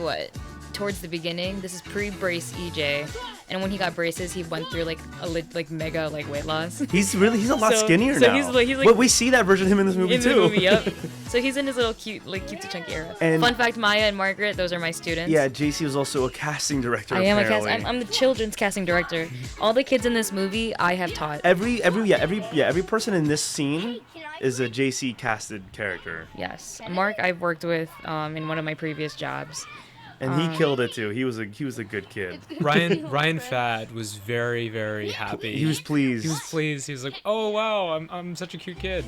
towards the beginning. This is pre-brace EJ, and when he got braces, he went through like mega weight loss. He's a lot skinnier so now. he's like but we see that version of him in this movie in too. the movie, yep. So he's in his little cutesy chunky era. And- Fun fact: Maya and Margaret, those are my students. Yeah, JC was also a casting director. I am apparently. I'm the children's casting director. All the kids in this movie, I have taught. Every person in this scene is a JC casted character. Yes, Mark, I've worked with in one of my previous jobs. And he killed it too. He was a good kid. Ryan Fad was very, very happy. He was pleased. He was pleased. He was like, "Oh wow, I'm such a cute kid."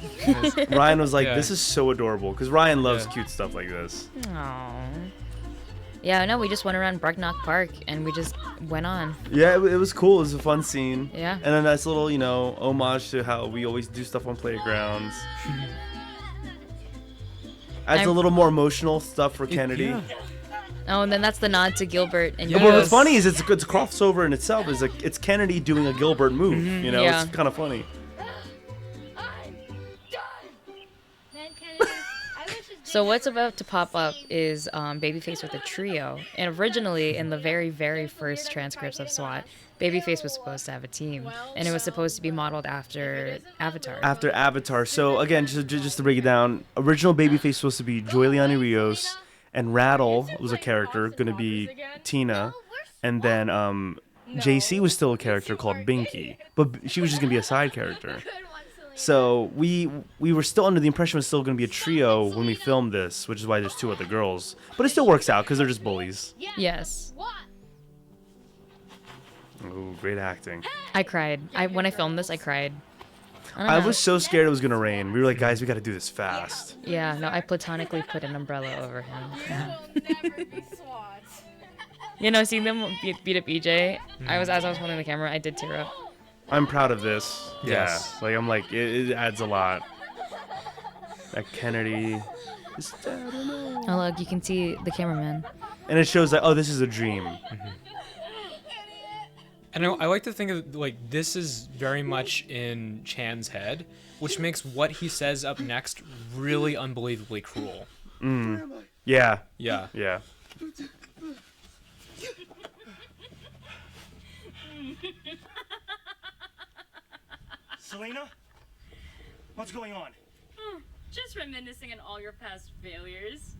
Ryan was like, Yeah. "This is so adorable," because Ryan loves cute stuff like this. Aww. Yeah, no, we just went around Brecknock Park and we just went on. Yeah, it was cool. It was a fun scene. Yeah. And a nice little, homage to how we always do stuff on playgrounds. Adds a little more emotional stuff for Kennedy. yeah. Oh, and then that's the nod to Gilbert and But what's funny is it's a crossover in itself. It's Kennedy doing a Gilbert move. Yeah. It's kind of funny. So what's about to pop up is Babyface with a trio. And originally, in the very, very first transcripts of SWAT, Babyface was supposed to have a team. And it was supposed to be modeled after Avatar. After Avatar. So again, just to break it down, original Babyface was supposed to be Joy Leone Rios, and Rattle was a character going to be Tina, and then JC was still a character called Binky, but she was just going to be a side character. So we were still under the impression it was still going to be a trio when we filmed this, which is why there's two other girls. But it still works out because they're just bullies. Yes. Ooh, great acting. I cried. When I filmed this, I cried. I was so scared it was going to rain. We were like, guys, we got to do this fast. Yeah, no, I platonically put an umbrella over him. Seeing them beat up EJ, as I was holding the camera, I did tear up. I'm proud of this. Yes. Yeah. Like, I'm like, it adds a lot. That Kennedy. Oh, look, you can see the cameraman. And it shows that, oh, this is a dream. And I like to think of like this is very much in Chan's head, which makes what he says up next really unbelievably cruel. Yeah. Yeah. Yeah. Selena? What's going on? Just reminiscing on all your past failures.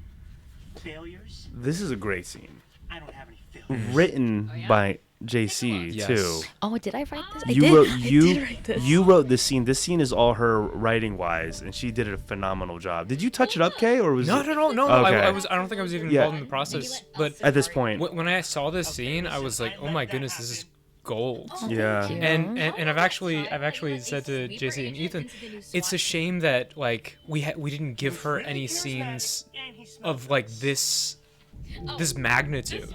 Failures? This is a great scene. I don't have any failures. Written by JC Yes. too. Oh, did I write this? I You did. wrote I did write this. you wrote this scene. This scene is all her writing wise, and she did a phenomenal job. Did you touch it up, Kay, or was No. it? No. Okay. I don't think I was even Yeah. involved in the process. But At this point. when I saw this scene, I was like, oh my goodness, this is gold. Yeah. And I've actually said to JC and Ethan, it's a shame that like we didn't give her any scenes of like this magnitude.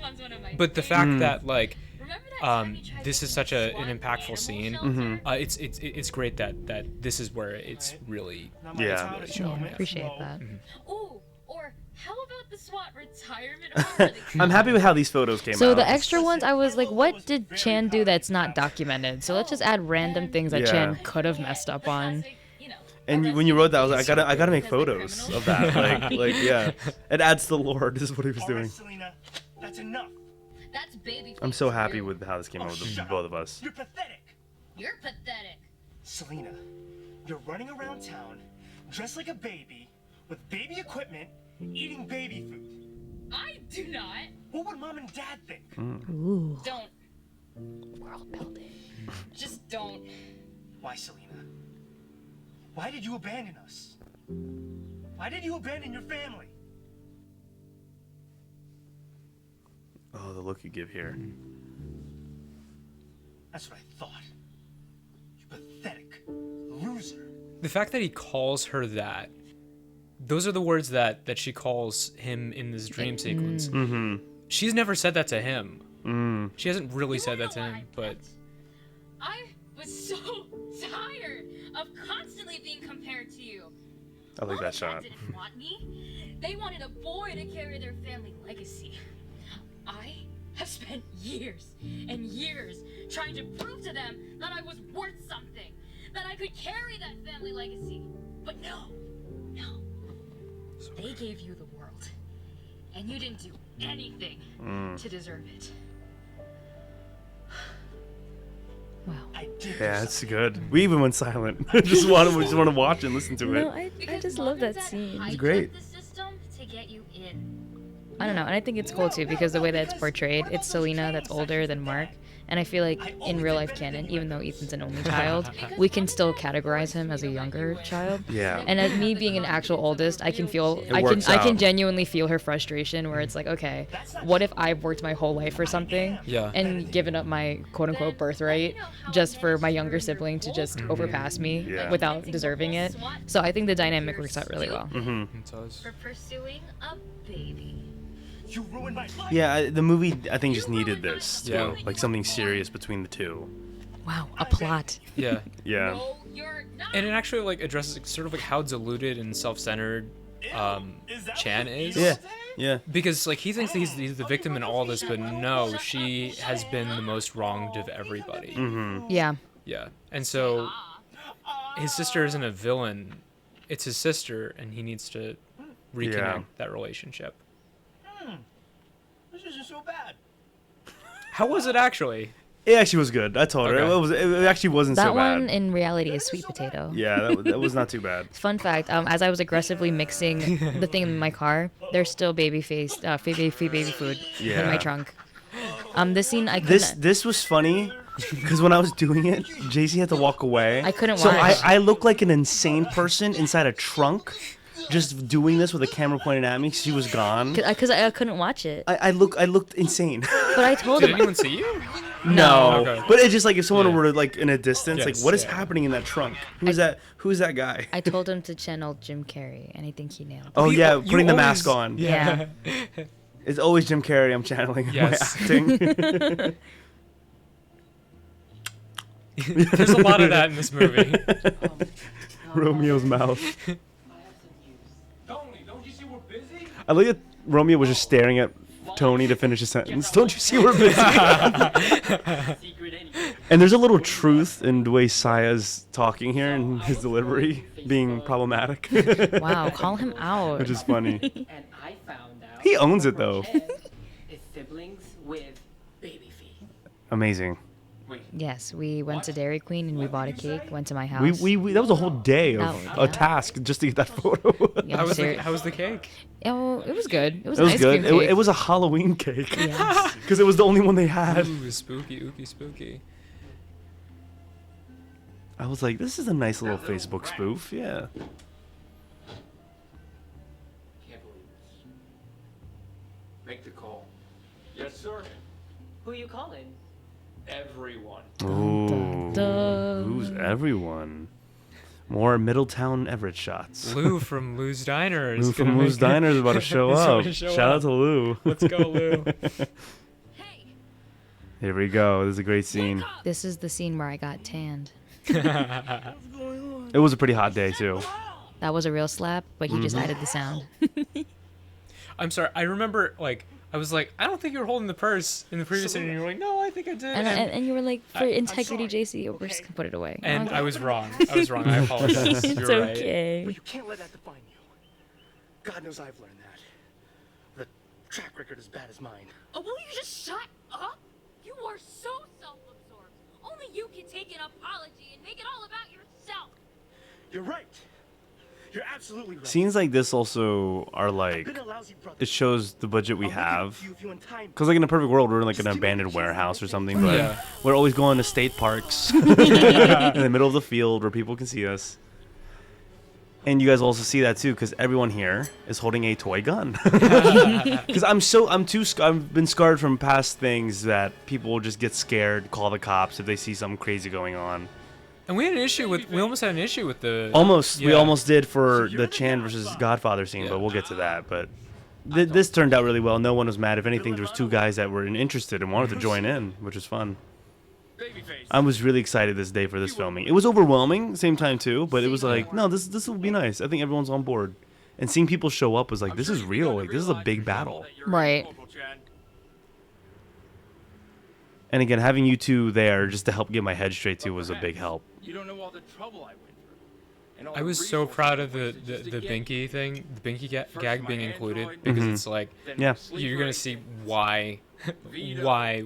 But the fact that like this is such an impactful scene, it's great that this is where it's really really showing. I appreciate that. Oh, or how about the SWAT retirement? I'm happy with how these photos came So out. the extra ones, I was like, what did Chan do that's not documented? So let's just add random things that Yeah. Chan could have messed up on. And when you wrote that, I was like, I gotta make photos of that. Like, yeah, it adds to the lore. This is what he was doing. Selena, that's enough. That's baby. I'm so happy with how this came out with the both of us. You're pathetic. You're pathetic. Selena, you're running around town dressed like a baby with baby equipment, eating baby food. I do not. What would mom and dad think? Ooh. Don't. World building. Just don't. Why, Selena? Why did you abandon us? Why did you abandon your family? Oh, the look you give here. That's what I thought. You pathetic loser. The fact that he calls her that, those are the words that she calls him in this dream sequence. Mm-hmm. She's never said that to him. She hasn't really said that to him, but I was so tired of constantly being compared to you. I like that Mom shot. and Dad didn't want me. They wanted a boy to carry their family legacy. I have spent years and years trying to prove to them that I was worth something, that I could carry that family legacy. But no. They gave you the world, and you didn't do anything to deserve it. Wow. Yeah, it's good. We even went silent. we just want to watch and listen to No, it. I just love that scene. It's great. The system to get you in. I don't know, and I think it's cool too because the way that it's portrayed, it's Selena that's older than Mark, and I feel like in real life canon, even though Ethan's an only child, we can still categorize him as a younger child. Yeah. And as me being an actual oldest, I can feel, It I works can out. genuinely feel her frustration where it's like, okay, what if I've worked my whole life for something, Yeah. and given up my quote unquote birthright just for my younger sibling to just overpass me Yeah. without deserving it. So I think the dynamic works out really well. For pursuing a baby. You ruined my life. Yeah, the movie I think just needed this. Too. Yeah. Like something serious between the two. Wow, a plot. yeah. Yeah. No, you're not. And it actually like addresses sort of like how deluded and self-centered Chan is. Yeah. Yeah. Because like he thinks that he's the victim in all this, but no, she has been the most wronged of everybody. Mm-hmm. Yeah. Yeah. And so his sister isn't a villain. It's his sister, and he needs to reconnect Yeah. that relationship. This isn't so bad. How was it actually? It actually was good. I told her Okay. it actually wasn't That so bad. one in reality is sweet potato. Yeah, that was not too bad. Fun fact: as I was aggressively mixing the thing in my car, there's still baby food in Yeah. my trunk. This scene I couldn't. This was funny because when I was doing it, JC had to walk away. I couldn't so watch. I look like an insane person inside a trunk, just doing this with a camera pointed at me. She was gone. Because I couldn't watch it. I looked insane. But I told Did him. anyone see you? No, Okay. but it's just like if someone were like in a distance, like Yes, what is yeah. happening in that trunk? Who's that? Who's that guy? I told him to channel Jim Carrey, and I think he nailed it. Oh You- yeah, you putting the always- mask on. Yeah. It's always Jim Carrey. I'm channeling Yes. my acting. There's a lot of that in this movie. Romeo's mouth. Tony, don't you see we're busy? I look at Romeo was just staring at Tony to finish his sentence. Don't you see we're busy? Secret anyway. And there's a little truth in the way Saya's talking here and his delivery being problematic. Wow, call him out. Which is funny. And I found out He owns it though. is siblings with baby feet. Amazing. Yes, we went to Dairy Queen and we bought a cake. Went to my house. We that was a whole day of a task just to get that photo. Yeah, How was the cake? Oh, it was good. It was It was an ice good. cream cake. It was a Halloween cake. Yes. Because it was the only one they had. Ooh, spooky, ooky, spooky. I was like, this is a nice little Facebook spoof. Yeah. Can't believe this. Make the call. Yes, sir. Who you calling? Everyone. Ooh. dun. Who's everyone? More Middletown Everett shots. Lou from Lou's Diner is Lou gonna from Lou's make it. Diner is about to show He's about up. to show Shout up. out to Lou. Let's go, Lou. Here we go. This is a great scene. This is the scene where I got tanned. It was a pretty hot day too. That was a real slap, but he just Mhm. added the sound. I'm sorry. I remember, like, I was like, I don't think you were holding the purse in the previous scene, and you were like, no, I think I did. And you were like, for I'm integrity, JC, we're just gonna put it away. And Okay. I was wrong. I was wrong. I apologize. It's You're right. okay. But you can't let that define you. God knows I've learned that. The track record as bad as mine. Oh, will you just shut up? You are so self-absorbed. Only you can take an apology and make it all about yourself. You're right. You're absolutely right. Scenes like this also are like, it shows the budget we have. Because like in a perfect world, we're in like an abandoned warehouse or something, but Yeah. we're always going to state parks in the middle of the field where people can see us. And you guys also see that too, because everyone here is holding a toy gun. Because I've been scarred from past things that people will just get scared, call the cops if they see something crazy going on. And we almost had an issue with the. We yeah. almost did for the Chan versus Godfather scene, but we'll get to that. But this turned out really well. No one was mad. If anything, there was two guys that were interested and wanted to join in, which was fun. I was really excited this day for this filming. It was overwhelming, same time too, but it was like, no, this will be nice. I think everyone's on board. And seeing people show up was like, this is real. Like this is a big battle. Right. And again, having you two there just to help get my head straight too was a big help. You don't know all the trouble I went through. And all I the was so proud of the resources to get Binky thing, the Binky first gag my being Android, included, because Mhm. it's like, Yeah. you're gonna see why, why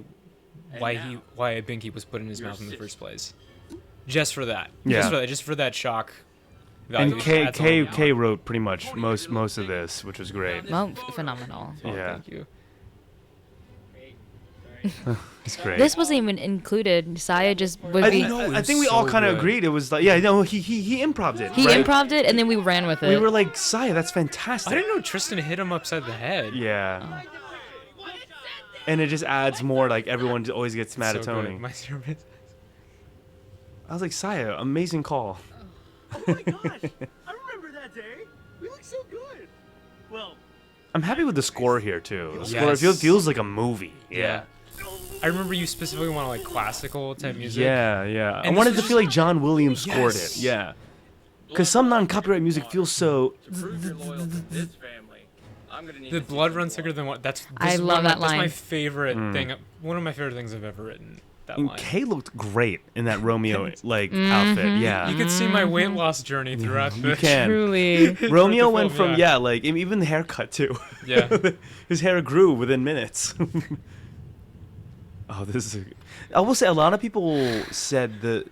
a Binky was put in his mouth in the first place, just for that, Yeah. just for that shock value. And K That's all. K wrote pretty much most of this, which was great. Well, phenomenal. Oh, Yeah. thank you. It's great. This wasn't even included. Saya just would be. I think we all kind of agreed. It was like, yeah, no, he improv'd it. He right? improv'd it, and then we ran with it. We were like, Saya, that's fantastic. I didn't know Tristan hit him upside the head. Yeah. And it just adds more, like, everyone always gets mad at So Tony. good. My service. I was like, Saya, amazing call. Oh my gosh! I remember that day. We looked so good. Well, I'm happy with the score here, too. The score Yes. feels like a movie. Yeah. I remember you specifically wanted like classical type music. Yeah, yeah. I And wanted this to was feel like John Williams scored Yes. it. Yeah. Because some non-copyright music feels so... The blood runs thicker than what. That's. I this is love one of my- that That's my line. favorite Mm. thing. One of my favorite things I've ever written. That And line. Kay looked great in that Romeo like Mm-hmm. outfit. Yeah. You can see my weight loss journey throughout You the. can. Truly. Romeo throughout the went film, from like even the haircut too. Yeah. His hair grew within minutes. Oh, this is. I will say a lot of people said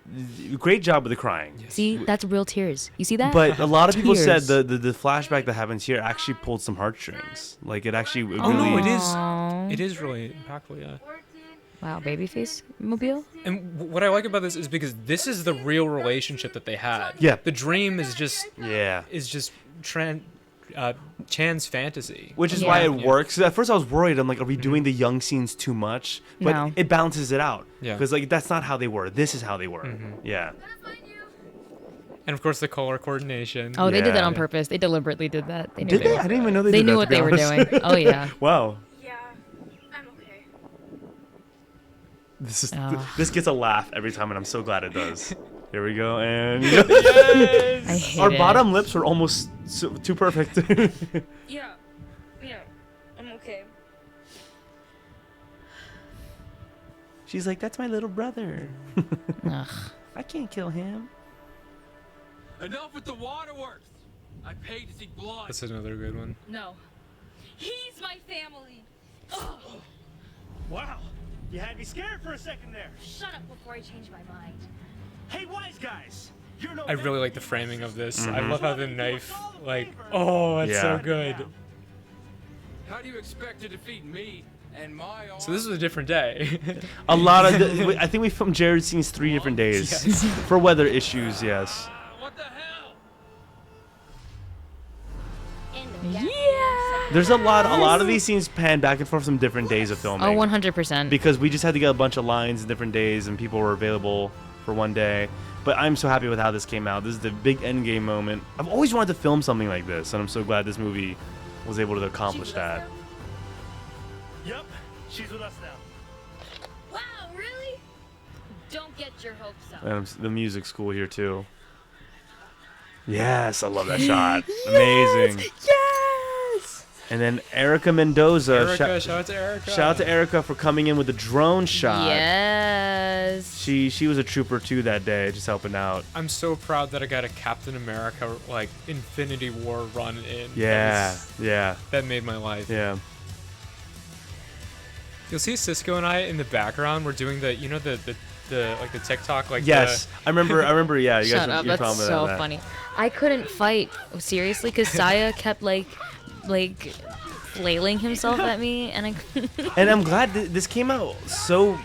great job with the crying. See, that's real tears. You see that? But a lot of people said Tears. the flashback that happens here actually pulled some heartstrings. Like it actually Oh no, really. it is really impactful. Yeah. Wow, babyface mobile. And what I like about this is because this is the real relationship that they had. Yeah. The dream is just. Yeah. Is just Chan's fantasy. Which is why it works. At first I was worried. I'm like, are we doing the young scenes too much? But No. it balances it out. Yeah. Because like that's not how they were. This is how they were. Yeah. And of course the color coordination. Oh, they did that Yeah. on purpose. They deliberately did that. They knew Did they? were- I didn't even know they They did knew that, what to be they were honest. doing. Oh yeah. Wow. Yeah, I'm okay. This gets a laugh every time, and I'm so glad it does. Here we go, and I hate our it. bottom lips are almost too perfect. Yeah, I'm okay. She's like, that's my little brother. Ugh. I can't kill him. Enough with the waterworks. I paid to see blood. That's another good one. No. He's my family. Ugh. Wow, you had me scared for a second there. Shut up before I change my mind. Hey, wise guys, you're no. I really like the framing of this. I Mhm. love how the knife, like, oh, it's Yeah. so good. How do you expect to defeat me and my army? So this was a different day. A lot of I think we filmed Jared scenes 3 different days Yes. for weather issues. Yes. What the hell? Yeah. There's a lot of these scenes pan back and forth some different days of filming. Oh, 100%. Because we just had to get a bunch of lines in different days and people were available for one day. But I'm so happy with how this came out. This is the big end game moment. I've always wanted to film something like this, and I'm so glad this movie was able to accomplish that. Yep, she's with us now. Wow, really? Don't get your hopes up. And the music's cool here too. Yes, I love that shot. Amazing. Yes. And then Erica Mendoza. Erica, shout out to Erica. Shout out to Erica for coming in with the drone shot. Yes. She was a trooper too that day, just helping out. I'm so proud that I got a Captain America like Infinity War run in. Yeah, yeah. That made my life. Yeah. You'll see Cisco and I in the background. We're doing the like the TikTok like. Yes, I remember. Yeah, you Shut guys up. you're That's commenting so on that. funny. I couldn't fight seriously because Saya kept like flailing himself at me, and I. And I'm glad this came out so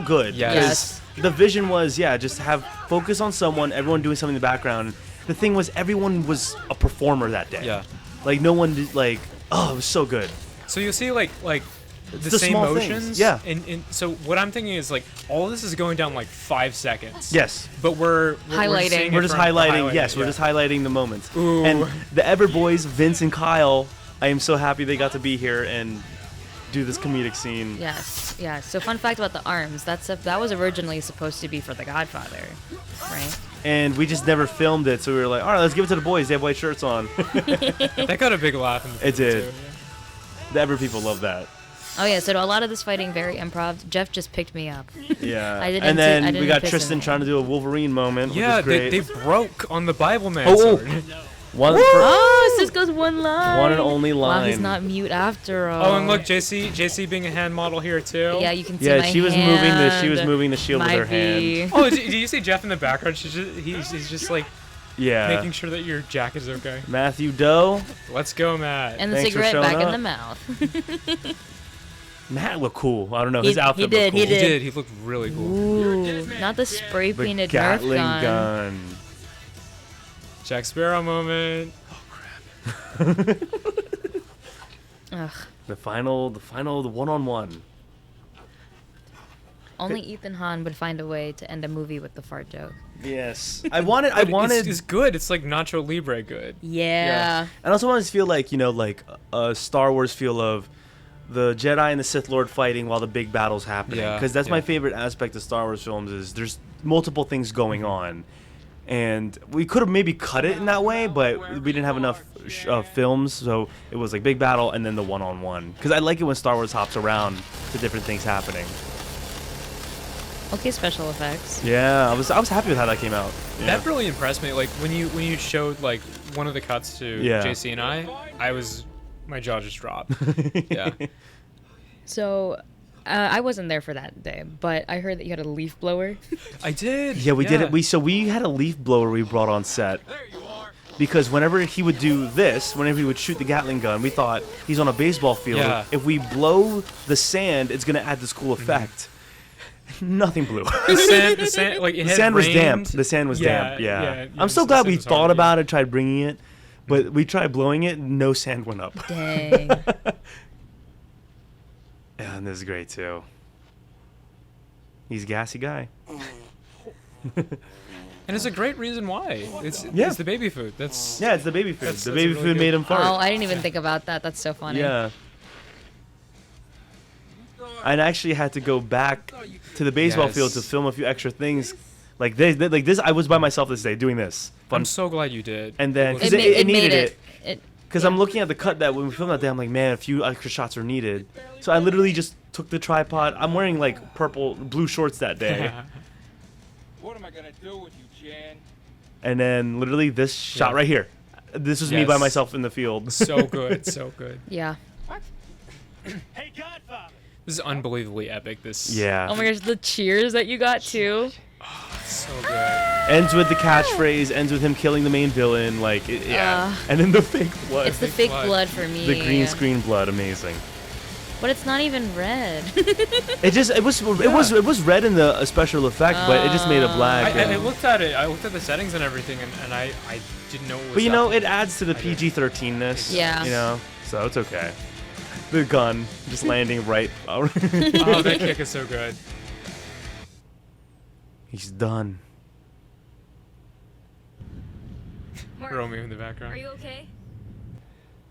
good. Yes. Because the vision was just have focus on someone, everyone doing something in the background. The thing was everyone was a performer that day. Yeah. Like no one did, like it was so good. So you'll see like the the same small motions. things, yeah. And so what I'm thinking is like all this is going down like 5 seconds. Yes. But we're Highlighting. seeing We're it just from- highlighting. Yes, we're yeah. just highlighting the moments. Ooh. And the Ever boys, Vince and Kyle. I am so happy they got to be here and do this comedic scene. Yes. So fun fact about the arms. That was originally supposed to be for the Godfather, right? And we just never filmed it, so we were like, all right, let's give it to the boys. They have white shirts on. That got a big laugh. In the It theater, did. too, The Ever people love that. Oh yeah. So a lot of this fighting very improv. Jeff just picked me up. Yeah. I didn't And I then didn't we got piss Tristan him. trying to do a Wolverine moment, Yeah, which is great. they broke on the Bible Man Oh, sword. One, Oh, Cisco's one line. One and only Wow, he's line. not mute after all. Oh, and look, JC being a hand model here too. Yeah, you can see Yeah, my she was hand, moving the shield with my her hand. V. Oh, do you see Jeff in the background? He's just like Yeah. making sure that your jacket is okay. Matthew Doe. Let's go, Matt. And the Thanks for cigarette back showing in up. the mouth. Matt looked cool. I don't know. He- His outfit he did, looked cool. he did. He looked really cool. Ooh, not the spray The painted Nerf Gatling gun. gun. Jack Sparrow moment. Ugh. The one-on-one. Only Ethan Hahn would find a way to end a movie with the fart joke. Yes. I wanted. It's good. It's like Nacho Libre good. Yeah. And I also wanted to feel like, like a Star Wars feel of the Jedi and the Sith Lord fighting while the big battle's happening. Yeah, Because that's yeah. my favorite aspect of Star Wars films is there's multiple things going on. And we could have maybe cut it in that way, but we didn't have enough films, so it was like big battle and then the one-on-one. Because I like it when Star Wars hops around to different things happening. Okay, special effects. Yeah, I was happy with how that came out. Yeah. That really impressed me. Like when you showed like one of the cuts to Yeah. JC and my jaw just dropped. Yeah. So, I wasn't there for that day, but I heard that you had a leaf blower. I did. Yeah, we did it. We had a leaf blower we brought on set. Because whenever he would do this, whenever he would shoot the Gatling gun, we thought he's on a baseball field. Yeah. If we blow the sand, it's gonna add this cool effect. Nothing blew. The sand, like it The had sand was rained. damp. The sand was damp. Yeah. I'm so the glad sand we was thought hard, about it, tried bringing it, but we tried blowing it. No sand went up. Dang. Yeah, and this is great too. He's a gassy guy. And it's a great reason why. It's the baby food. It's the baby food. That's The a baby really food good- made him fart. Oh, I didn't even think about that. That's so funny. Yeah. I actually had to go back to the baseball Yes. field to film a few extra things, like this. I was by myself this day doing this. I'm so glad you did. And then because It it made needed it. Because I'm looking at the cut that when we filmed that day, I'm like, man, a few extra shots are needed. So I literally just took the tripod. I'm wearing like blue shorts that day. What am I gonna do with you, Jan? And then literally this shot right here. This was me by myself in the field. So good, so good. Yeah. Hey, Godfather. This is unbelievably epic. This. Yeah. Oh my gosh, the cheers that you got too. So good. Ends with the catchphrase. Ends with him killing the main villain. Like, yeah. And then the fake blood. It's the fake blood for me. The green screen blood, amazing. But it's not even red. It was red in the special effect, but it just made it black. I looked at it. I looked at the settings and everything, and I didn't know. What was But you know, happening. it adds to the PG-13ness. Yeah. You know, so it's okay. The gun just landing right. Oh, that kick is so good. He's done. Romeo in the background. Are you okay?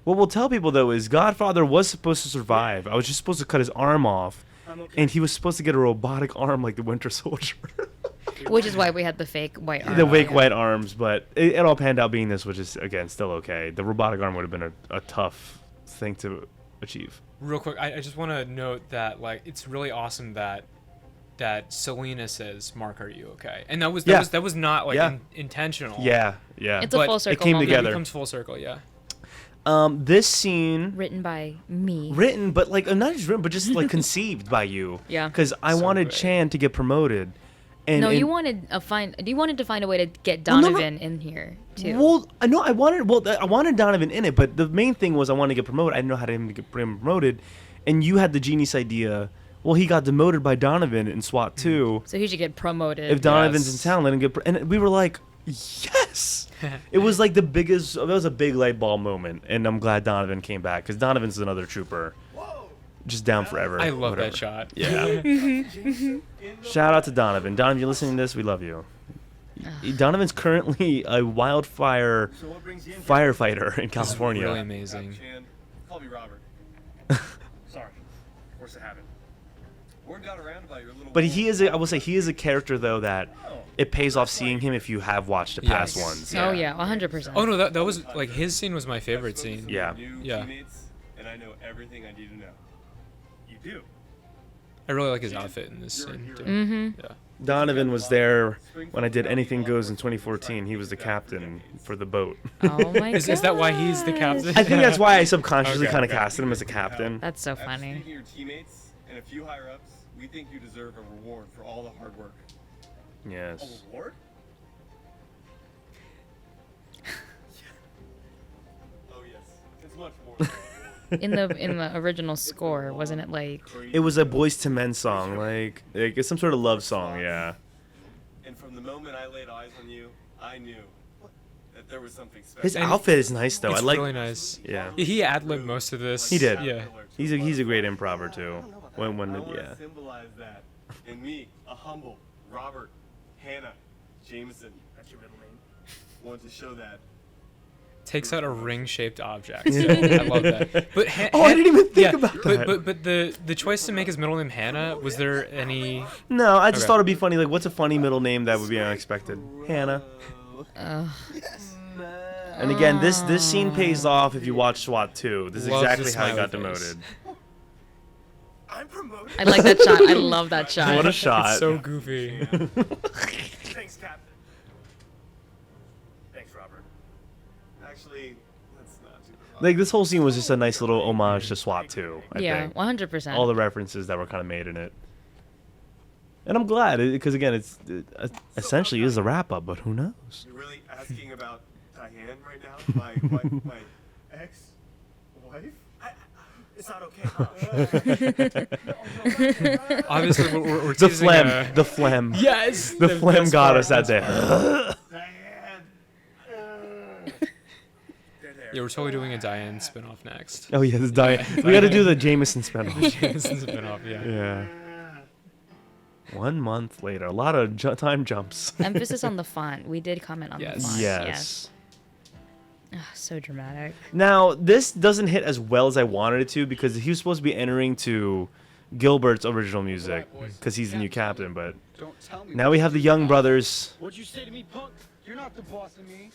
What we'll tell people though is Godfather was supposed to survive. I was just supposed to cut his arm off, and he was supposed to get a robotic arm like the Winter Soldier. Which is why we had the fake white arm. The fake white arms, but it all panned out being this, which is again still okay. The robotic arm would have been a tough thing to achieve. Real quick, I just want to note that like it's really awesome that Selena says, "Mark, are you okay?" And that was not like intentional. Yeah. It's a full circle. It came moment. together. It becomes full circle. Yeah. This scene Written by me. Written, but like not just written, but just like conceived by you. Yeah. Because I wanted Chan to get promoted. And, you wanted to find a way to get Donovan in here too. Well, I wanted Donovan in it, but the main thing was I wanted to get promoted. I didn't know how to get him promoted, and you had the genius idea. Well, he got demoted by Donovan in SWAT 2. So he should get promoted. If Donovan's in town, let him get. And we were like, yes. It was like the biggest. That was a big light bulb moment, and I'm glad Donovan came back because Donovan's another trooper. Just down forever. I love whatever. that shot. Yeah. Shout out to Donovan. Donovan, if you're listening to this, we love you. Donovan's currently a wildfire firefighter in California. Really amazing. Call me Robert. Sorry. Force of habit. Word got around about your little. But I will say he is a character though that it pays off seeing him if you have watched the past ones. Oh yeah, 100%. Oh no, that was like his scene was my favorite scene. Yeah. Yeah. And I know everything I need to know. You do. I really like his outfit in this scene too. Mm-hmm. Yeah. Donovan was there when I did Anything Goes in 2014. He was the captain for the boat. Oh my god. Is that why he's the captain? I think that's why I subconsciously Okay, kind of okay. casted him as a captain. That's so After funny. speaking to your teammates and a few higher ups, we think you deserve a reward for all the hard work. Yes. A reward? Oh yes, it's much more. Than In the original score, wasn't it like? It was a Boyz II Men song, like it's some sort of love song, yeah. And from the moment I laid eyes on you, I knew that there was something special. His outfit is nice though. It's I like. really nice. Yeah. He ad-libbed most of this. He did. Yeah. He's a great improver too. I want Yeah. to symbolize that in me, a humble Robert, Hannah, Jameson. That's your middle name. Want to show that. Takes out a ring-shaped object. I love that. But I didn't even think about that. But the choice to make his middle name Hannah, was there any? No, I just Okay. thought it'd be funny. Like, what's a funny middle name that would be unexpected? Hannah. And again, this scene pays off if you watch SWAT 2. This is Loves exactly the how he got smiley face. demoted. I'm promoted. I like that shot. I love that shot. What a shot! It's so goofy. Thanks, Captain. Thanks, Robert. Actually, let's not do that. Like this whole scene was just a nice little homage to SWAT 2. I Yeah, think. 100%. All the references that were kind of made in it. And I'm glad because again, it essentially is a wrap up. But who knows? You're really asking about Diane right now, my ex-wife? It's not okay, huh? Obviously, we're The teasing, phlegm. The phlegm. Yes. The phlegm best got part, us that day. Yeah, we're totally doing a Diane spinoff next. Oh yeah, this Diane. We got to do the Jameson spinoff. Jameson spinoff, yeah. Yeah. 1 month later, a lot of time jumps. Emphasis on the font. We did comment on the font. Yes. So dramatic. Now, this doesn't hit as well as I wanted it to because he was supposed to be entering to Gilbert's original music because he's the new captain, but now we have the Young Brothers. What'd you say to me, punk? You're not the boss of me.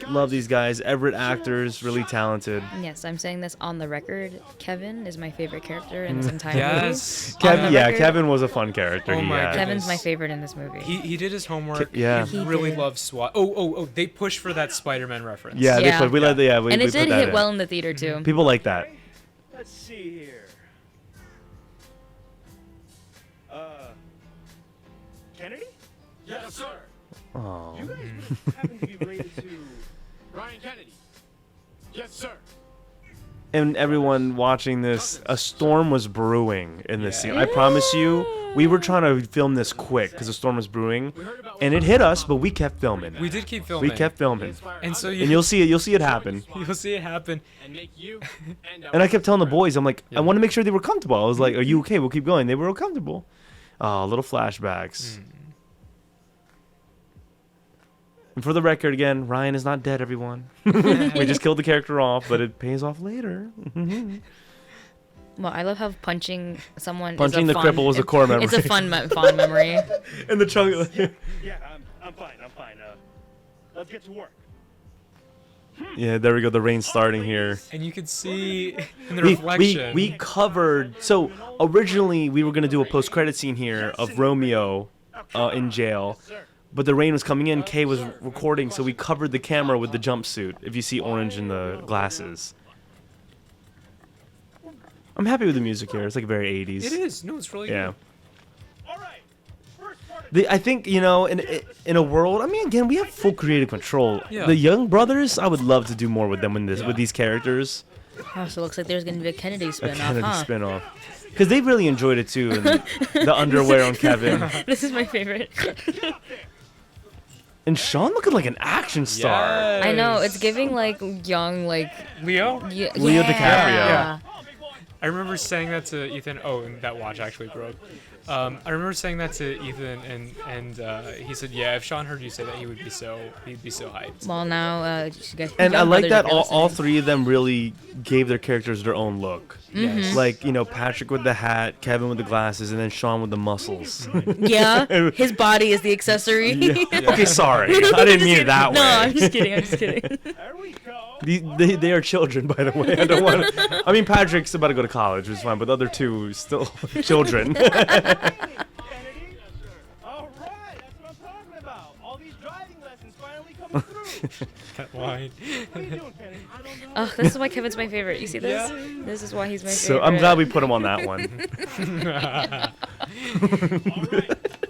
Love these guys. Everett actors, really talented. Yes, I'm saying this on the record. Kevin is my favorite character in this entire Yes. movie. On the record, Kevin was a fun character. Oh he my had. God. Kevin's my favorite in this movie. He did his homework. Yeah. He He really did. loves SWAT. Oh, they pushed for that Spider-Man reference. Yeah, Yeah. they put. We let. Yeah, we. And we it did put that hit in. well in the theater too. People like that. Let's see here. Kennedy? Yes, sir. Oh. You guys happen to be related to Ryan Kennedy. Yes, sir. And everyone watching this, a storm was brewing in this scene. I promise you, we were trying to film this quick because a storm was brewing, and it hit us, but we kept filming. We did keep filming. We kept filming. And so And you'll see it. You'll see it happen. You'll see it happen. And make you And I kept telling the boys, I'm like, I want to make sure they were comfortable. I was like, are you okay? We'll keep going. They were all comfortable. Oh, little flashbacks. And for the record, again, Ryan is not dead, everyone. We just killed the character off, but it pays off later. Well, I love how punching someone. Punching is the a fun, cripple is a core memory. It's a fond memory. And the trunk. Yeah, I'm fine. Let's get to work. Yeah, there we go. The rain's starting here. And you could see in the reflection. We covered. So originally we were gonna do a post-credit scene here of Romeo in jail, but the rain was coming in. Kay was recording, so we covered the camera with the jumpsuit. If you see orange in the glasses. I'm happy with the music here. It's like very 80s. It is. No, it's really Yeah. good. I think, you know, in a world, I mean, again, we have full creative control. Yeah. The Young Brothers, I would love to do more with them with these characters. Oh, so it looks like there's going to be a Kennedy A spin-off, Kennedy huh? spin-off. Because they really enjoyed it too. And the underwear on Kevin. This is my favorite. And Sean looking like an action star. I know, it's giving like young, like Leo? Leo DiCaprio. Yeah. I remember saying that to Ethan. Oh, and that watch actually broke. I remember saying that to Ethan, and he said, "Yeah, if Sean heard you say that, he'd be so hyped." Well, now, you guys, And I young like brothers that are all listening. three of them really gave their characters their own look. Yes. Like, you know, Patrick with the hat, Kevin with the glasses, and then Sean with the muscles. Yeah, his body is the accessory. Yeah. Okay, sorry. I didn't mean it that way. No, I'm just kidding. I'm just kidding. They are children, by the way. I don't want to. I mean, Patrick's about to go to college, which is fine, but the other two still children. All right, that's what I'm talking about. All these driving lessons finally coming through. That line. What are you doing, Kenny? Oh, this is why Kevin's my favorite. You see this? This is why he's my favorite. So I'm glad we put him on that one.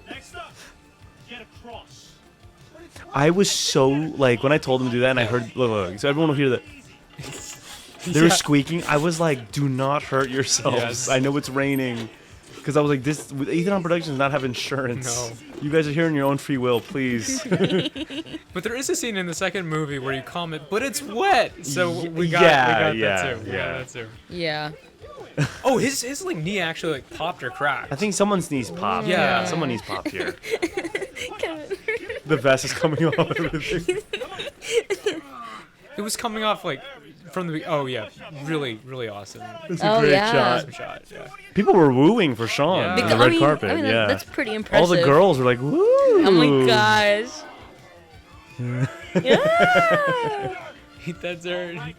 Next up, get across. I was so, like, when I told him to do that, and I heard, look, so everyone will hear that. They were squeaking. I was like, do not hurt yourselves. Yes. I know it's raining. Because I was like, this, Ethan on Productions does not have insurance. No. You guys are here on your own free will, please. But there is a scene in the second movie where you comment, "But it's wet," so we got Yeah, that too. yeah. That too. Yeah. Oh, his like knee actually like popped or cracked. I think someone's knees popped. Yeah. Someone knees popped here. The vest is coming off everything. It was coming off like from the. Oh yeah, really awesome. It's a great shot. Awesome shot. Yeah. People were wooing for Sean Yeah. on the Because- red I mean- carpet. I mean, yeah, that's pretty All the impressive. girls were like, "Woo!" Oh my gosh. That's her.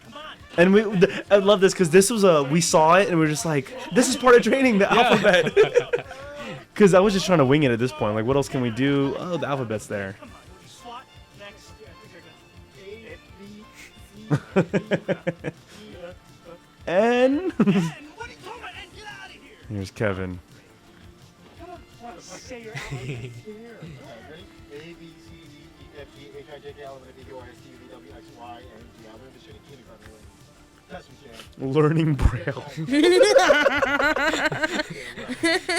And I love this because this was we saw it and we were just like, this is part of training, the alphabet. Because I was just trying to wing it at this point. Like, what else can we do? Oh, the alphabet's there. SWAT next. And here's Kevin. Say your alphabet. Learning Braille.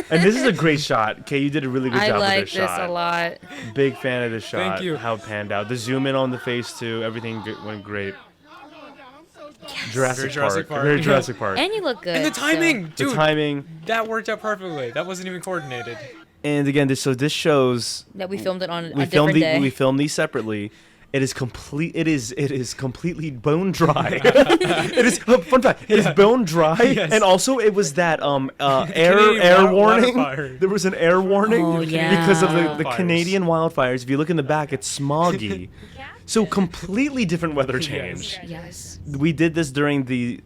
And this is a great shot. Kay, you did a really good I job like with this this shot. a lot. Big fan of this shot. Thank you. How it panned out. The zoom in on the face too. Everything went great. Jurassic, Very Jurassic Park. Very Jurassic Park. And you look good. And the timing, The dude. timing. That worked out perfectly. That wasn't even coordinated. And again, this shows That we filmed it on we a filmed different day. we filmed these separately. It is complete. It is completely bone dry. It is fun fact. It is bone dry, Yes. and also it was that air Canadian warning. wildfire. There was an air warning Oh, yeah. because of the Wildfires. Canadian wildfires. If you look in the back, it's smoggy. So completely different weather change. Yes. We did this during the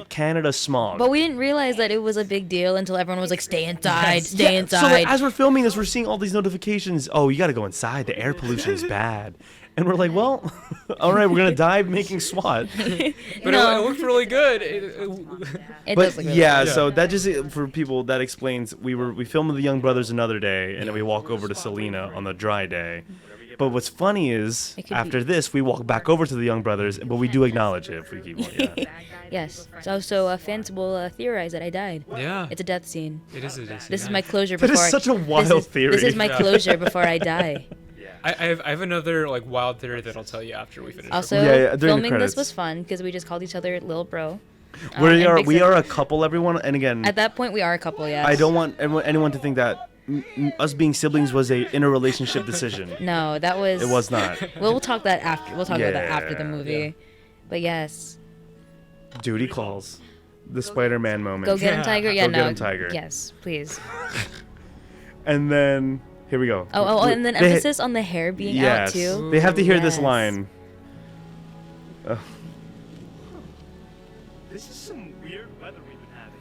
Canada smog. But we didn't realize that it was a big deal until everyone was like, "Stay inside, stay Yeah, inside." So like, as we're filming this, we're seeing all these notifications. Oh, you got to go inside. The air pollution is bad. And we're like, well, all right, we're gonna die making SWAT. But it looked really good. It But does look really yeah, good. so that just for people that explains we filmed with the Young Brothers another day, and then we walk over to Selena on the dry day. But what's funny is after this we walk back over to the Young Brothers, but we do acknowledge it if we keep going. Yeah. Yes. So fans will theorize that I died. Yeah. It's a death scene. It is a death scene. This is my closure That before. is such a wild theory. This is my Yeah. closure before I die. I have another like wild theory that I'll tell you after we finish. Also, during the filming credits. this was fun because we just called each other little bro. We and are Big we Sis- are a couple, everyone. And again, At that point, we are a couple. Yes. I don't want anyone to think that us being siblings was a interrelationship decision. No, that was. It was not. We'll talk that after. We'll talk Yeah, about that yeah, after the yeah, movie. yeah. But yes. Duty calls. The Spider-Man moment. Go get him, Tiger. Yeah, Go no. get him, Tiger. Yes, please. And then here we go. Oh, and then They- emphasis on the hair being yes. out too. They have to hear this Yes. line. This is some weird weather we've been having.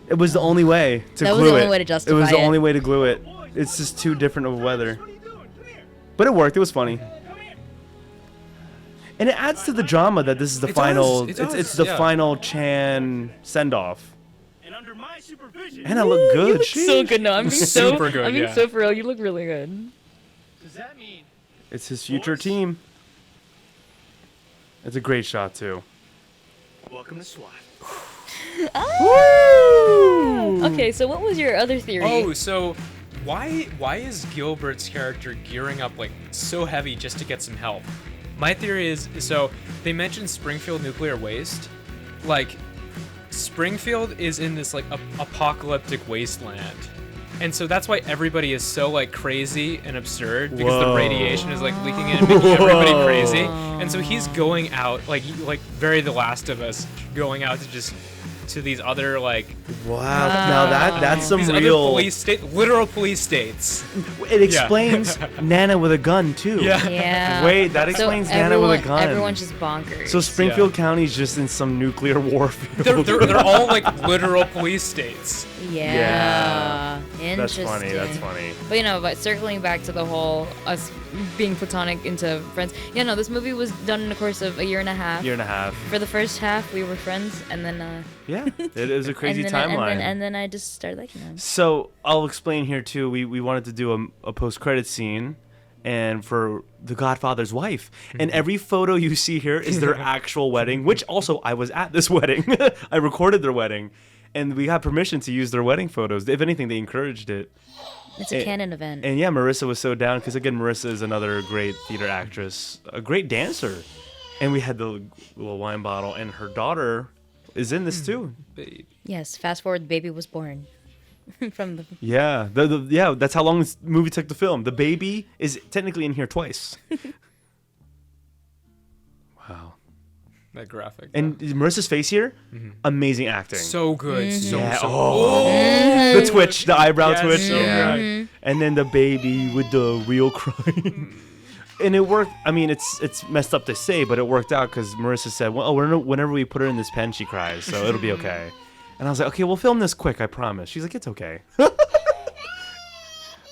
It was the only way to That glue was the it. only way to It was justify the it. only way to glue it. It's just too different of weather. But it worked. It was funny. And it adds to the drama that this is the It final. does, it does, It's the yeah. final Chan send off. And under my supervision. And I look You good. look so sheesh. good. No, I'm being so. Super good, I'm being yeah. so for real. You look really good. Does that mean It's his future team. It's a great shot too. welcome to SWAT? Okay, so what was your other theory? Oh, so why is Gilbert's character gearing up like so heavy just to get some help? My theory is so they mentioned Springfield nuclear waste. Like Springfield is in this like apocalyptic wasteland. And so that's why everybody is so like crazy and absurd because the Whoa. radiation is like leaking in and making everybody crazy. And so he's going out like very The Last of Us, going out to these other like Wow. Now that's some these real. other literal police states. It explains Nana with a gun too. Yeah. Yeah. Wait, that So explains Nana with a gun. Everyone's just bonkers. So Springfield County's just in some nuclear warfield. They're all like literal police states. Yeah. That's Interesting. funny. That's funny. But but circling back to the whole us being platonic into friends. Yeah, no, this movie was done in the course of a year and a half. Year and a half. For the first half, we were friends, and then. Yeah, it is a crazy and then, timeline. And then I just started liking them. So I'll explain here too. We wanted to do a post-credit scene, and for the Godfather's wife, and every photo you see here is their actual wedding. Which also I was at this wedding. I recorded their wedding, and we got permission to use their wedding photos. If anything, they encouraged it. It's a canon event. And yeah, Marissa was so down because again, Marissa is another great theater actress, a great dancer, and we had the little wine bottle, and her daughter is in this too. Yes. Fast forward, the baby was born. From the. Yeah, yeah, that's how long this movie took to film. The baby is technically in here twice. Wow. That graphic. And Marissa's face here, amazing acting. So good. So Yeah. so Oh, the twitch, the eyebrow Yes, twitch. so Yeah. good. And then the baby with the real crying. And it worked. I mean, it's messed up to say, but it worked out because Marissa said, "Well, whenever we put her in this pen, she cries, so it'll be okay." And I was like, "Okay, we'll film this quick, I promise." She's like, "It's okay."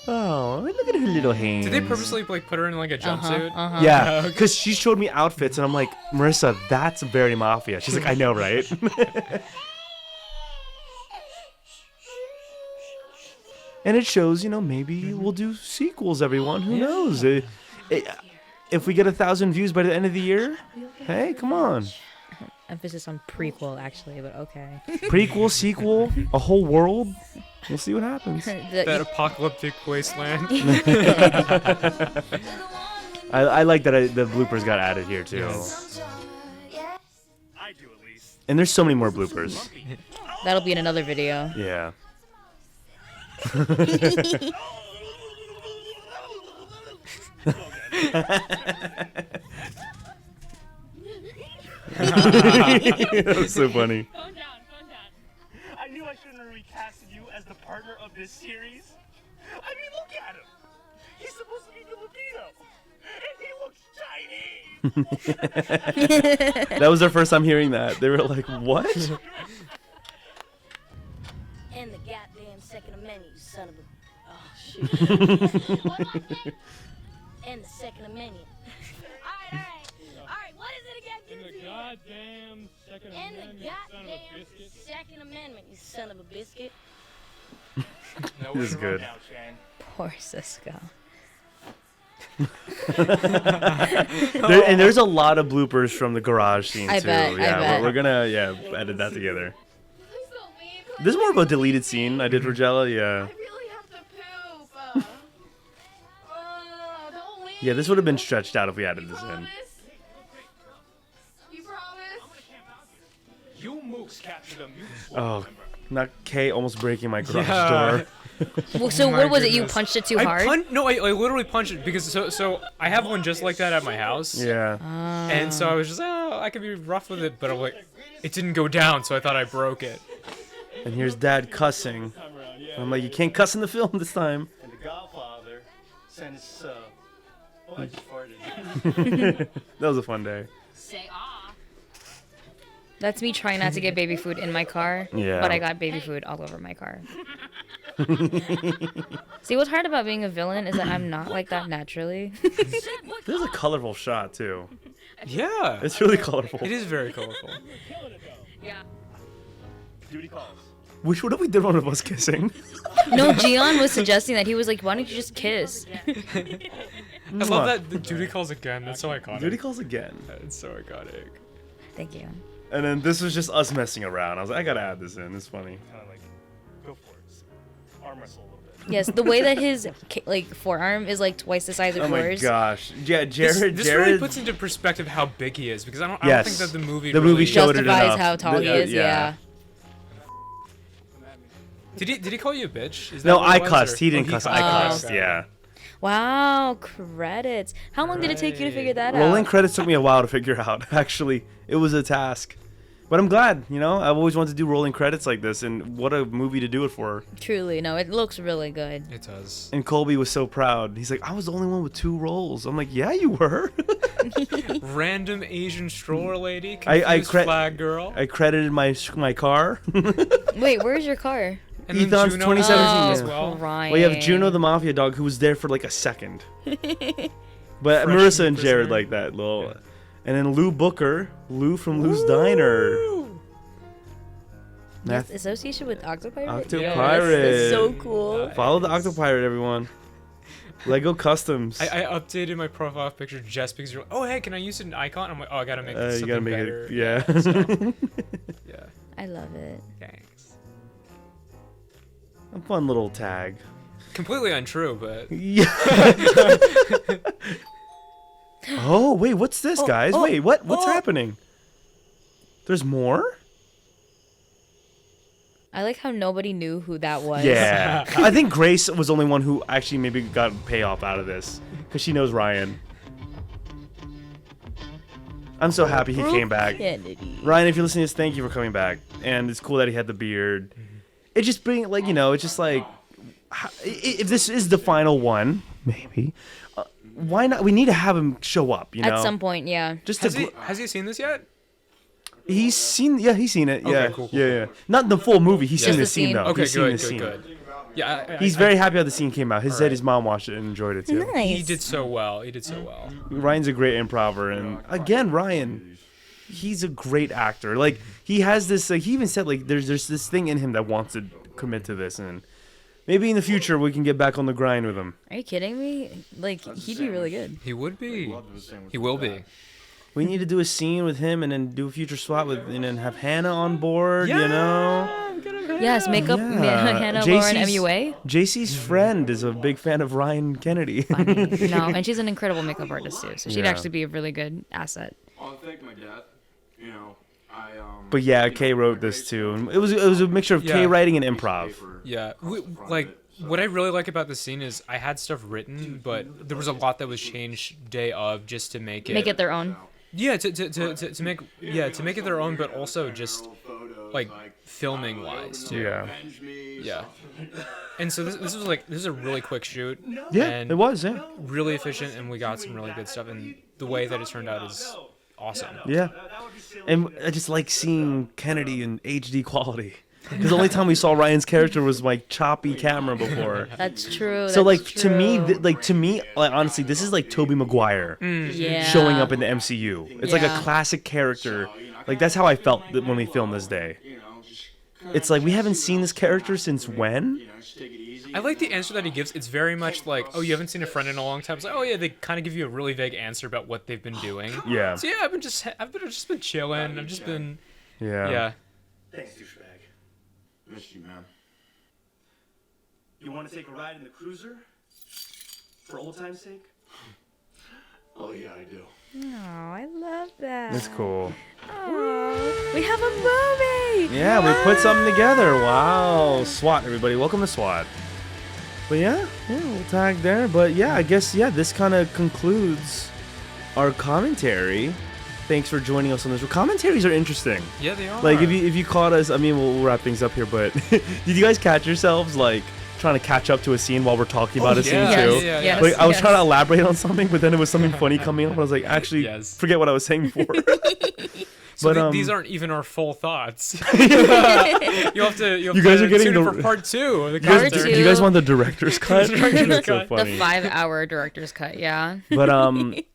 Oh, look at her little hands. Did they purposely like put her in like a jumpsuit? Yeah, because she showed me outfits, and I'm like, Marissa, that's very mafia. She's like, I know, right? And it shows, maybe we'll do sequels, everyone. Who knows? If we get 1,000 views by the end of the year, hey, come on. Emphasis on prequel, actually, but okay. Prequel, sequel, a whole world. We'll see what happens. That apocalyptic wasteland. I like that the bloopers got added here too. I do at least. And there's so many more bloopers. That'll be in another video. Yeah. That's so funny. I knew I shouldn't have recasted you as the partner of this series. I mean, look at him. He's supposed to be Filipino. That was their first time hearing that. They were like, "What?" And the goddamn Second Amendment, you son of a... Oh, shit. And the Second Amendment. Alright, what is it again? In the goddamn Second And the Amendment, son of a goddamn biscuit. Second Amendment, you son of a biscuit. This is good. Poor Cisco. There's a lot of bloopers from the garage scene I too. bet, I Yeah, bet. we're gonna edit that together. This is more of a deleted scene I did for Jella. Yeah. Yeah, this would have been stretched out if we added this in. You promise? You mooks captured them. Oh, not Kay almost breaking my garage Yeah. door. Well, so Oh my what was it? You goodness. punched it too hard? I literally punched it because so I have one just like that at my house. Yeah. And so I was just, I could be rough with it, but I'm like, it didn't go down, so I thought I broke it. And here's Dad cussing. I'm like, you can't cuss in the film this time. And the Godfather sent his, oh, I just farted. That was a fun day. Say ah. That's me trying not to get baby food in my car. Yeah. But I got baby food all over my car. See, what's hard about being a villain is that I'm not like that naturally. This is a colorful shot too. Yeah. It's really colorful. It is very colorful. Yeah. Duty calls. Which one if we did one of us kissing? No, Gian was suggesting that. He was like, why don't you just kiss? I love that the duty calls again. That's so iconic. Duty calls again. It's so iconic. Thank you. And then this was just us messing around. I was like, I gotta add this in. It's funny. Kind of like, go for it. Arm wrestle a little bit. Yes, the way that his forearm is like twice the size of Oh my yours. gosh. Yeah, This Jared. really puts into perspective how big he is because I don't Yes. think that the movie The really movie showed it justifies enough. how tall he is. Yeah. Did he call you a bitch? Is that No, what it I was, cussed. or- He didn't Oh, cuss. I cussed. okay. Yeah. Wow, credits. How long did it take you to figure that Rolling out? credits took me a while to figure out. Actually, it was a task. But I'm glad, you know, I've always wanted to do rolling credits like this, and what a movie to do it for. Truly, no, it looks really good. It does. And Colby was so proud. He's like, I was the only one with 2 rolls. I'm like, yeah, you were. Random Asian stroller lady, I confused flag girl. I credited my car. Wait, where's your car? And then Ethan's Juno 2017. Oh, as well. crying. Well, you have Juno the Mafia dog who was there for like a second. But Fresh Marissa and prisoner. Jared like that little. And then Lou Booker, Lou from Lou's Diner. Yes, association with Octopirate? Octopirate. That's so cool. Follow the Octopirate, everyone. Lego Customs. I updated my profile picture just because you're like, oh, hey, can I use an icon? I'm like, oh, I gotta make this you something gotta make better. it. Yeah. So, yeah. I love it. Thanks. A fun little tag. Completely untrue, but. Yeah. Oh, wait, what's this, guys? Wait, what's happening? There's more? I like how nobody knew who that was. Yeah. I think Grace was the only one who actually maybe got payoff out of this. Because she knows Ryan. I'm so happy he came back. Kennedy. Ryan, if you're listening to this, thank you for coming back. And it's cool that he had the beard. It just brings, like, you know, it's just like, if this is the final one, maybe, why not? We need to have him show up, you know? At some point, yeah. Just Has to, he seen this yet? he's seen it. Okay, Yeah, cool, yeah. Not the full movie. He's Just seen the the scene scene. though. Okay, He's seen the good. scene. Yeah, He's very happy how the scene came out. He said his mom watched it and enjoyed it too. Nice. He did so well. He did so well. Ryan's a great improver, and again, Ryan, he's a great actor. Like he has this. Like he even said, like there's this thing in him that wants to commit to this, and maybe in the future we can get back on the grind with him. Are you kidding me? Like, he'd be really good. He would be. He will be. We need to do a scene with him, and then do a future SWAT with, and then have Hannah on board. You know. Yes, make up Hannah Lauren MUA. JC's friend is a big fan of Ryan Kennedy. No, and she's an incredible makeup artist too, so she'd Yeah. actually be a really good asset. I'll thank my dad. You know, But yeah, Kay wrote this too, and it was a mixture of Kay writing and improv. Yeah, like what I really like about the scene is I had stuff written, but there was a lot that was changed day of just to make it Make it their own. Yeah, to make it their own, but also just like filming wise too. Yeah. And so this is a really quick shoot. Yeah, and it was. Yeah, really efficient, and we got some really good stuff. And the way that it turned out is awesome. Yeah, and I just like seeing Kennedy in HD quality. Because the only time we saw Ryan's character was like choppy camera before. That's true. So like that's to me, true. like honestly, this is like Tobey Maguire Yeah. showing up in the MCU. It's like a Yeah. classic character. Like that's how I felt when we filmed this day. It's like we haven't seen this character since when? I like the answer that he gives. It's very much like, oh, you haven't seen a friend in a long time. It's like, oh yeah, they kind of give you a really vague answer about what they've been doing. Yeah. So yeah, I've just been chilling. I've just been. Yeah. Yeah. Thanks, douchebag. Missed you, man. You want to take a ride in the cruiser? For old time's sake? Oh yeah, I do. Oh, I love that. That's cool. Oh, we have a movie. Yeah, we put something together. Wow. SWAT, everybody. Welcome to SWAT. But yeah, we'll tag there. But yeah, I guess, this kind of concludes our commentary. Thanks for joining us on this. Commentaries are interesting. Yeah, they are. Like, if you caught us, I mean, we'll wrap things up here, but did you guys catch yourselves, like, trying to catch up to a scene while we're talking about a scene, too? Yeah. Like, I was trying to elaborate on something, but then it was something funny coming up, and I was like, actually, forget what I was saying before. So but these aren't even our full thoughts. you have to. You guys are getting tune in the for part 2 of the Part commentary. Do you guys want the director's cut? That's so The funny. 5-hour director's cut, yeah. But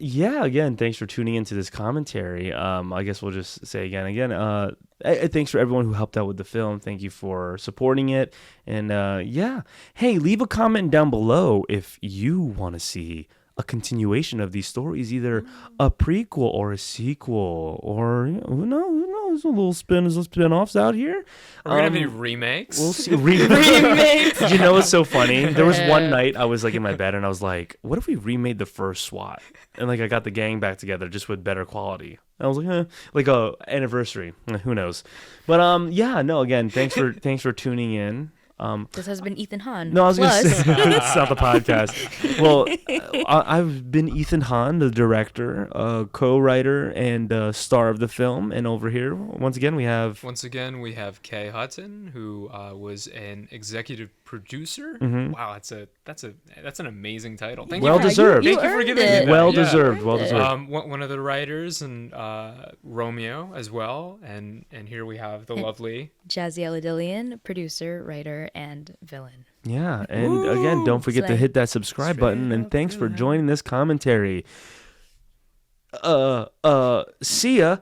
again, thanks for tuning into this commentary. I guess we'll just say again. Thanks for everyone who helped out with the film. Thank you for supporting it. And hey, leave a comment down below if you want to see a continuation of these stories, either a prequel or a sequel, or who knows, a little spin-offs out here. Are we gonna have any remakes? We'll see. Remakes. You know what's so funny? There was one night I was like in my bed and I was like, what if we remade the first SWAT? And like I got the gang back together just with better quality. I was like, like a anniversary. Who knows? But again, thanks for tuning in. This has been Ethan Hahn. No, I was going to say, it's not the podcast. Well, I've been Ethan Hahn, the director, co-writer, and star of the film. And over here, once again, we have Kay Hutton, who was an executive producer. Mhm. Wow, that's an amazing title. Well deserved. Thank you for giving me that. Well deserved. Well deserved. One of the writers, and Romeo as well. And here we have the lovely Jahzielle Edillon, producer, writer, and villain. Yeah, and again, don't forget to hit that subscribe button. And thanks for joining this commentary. See ya.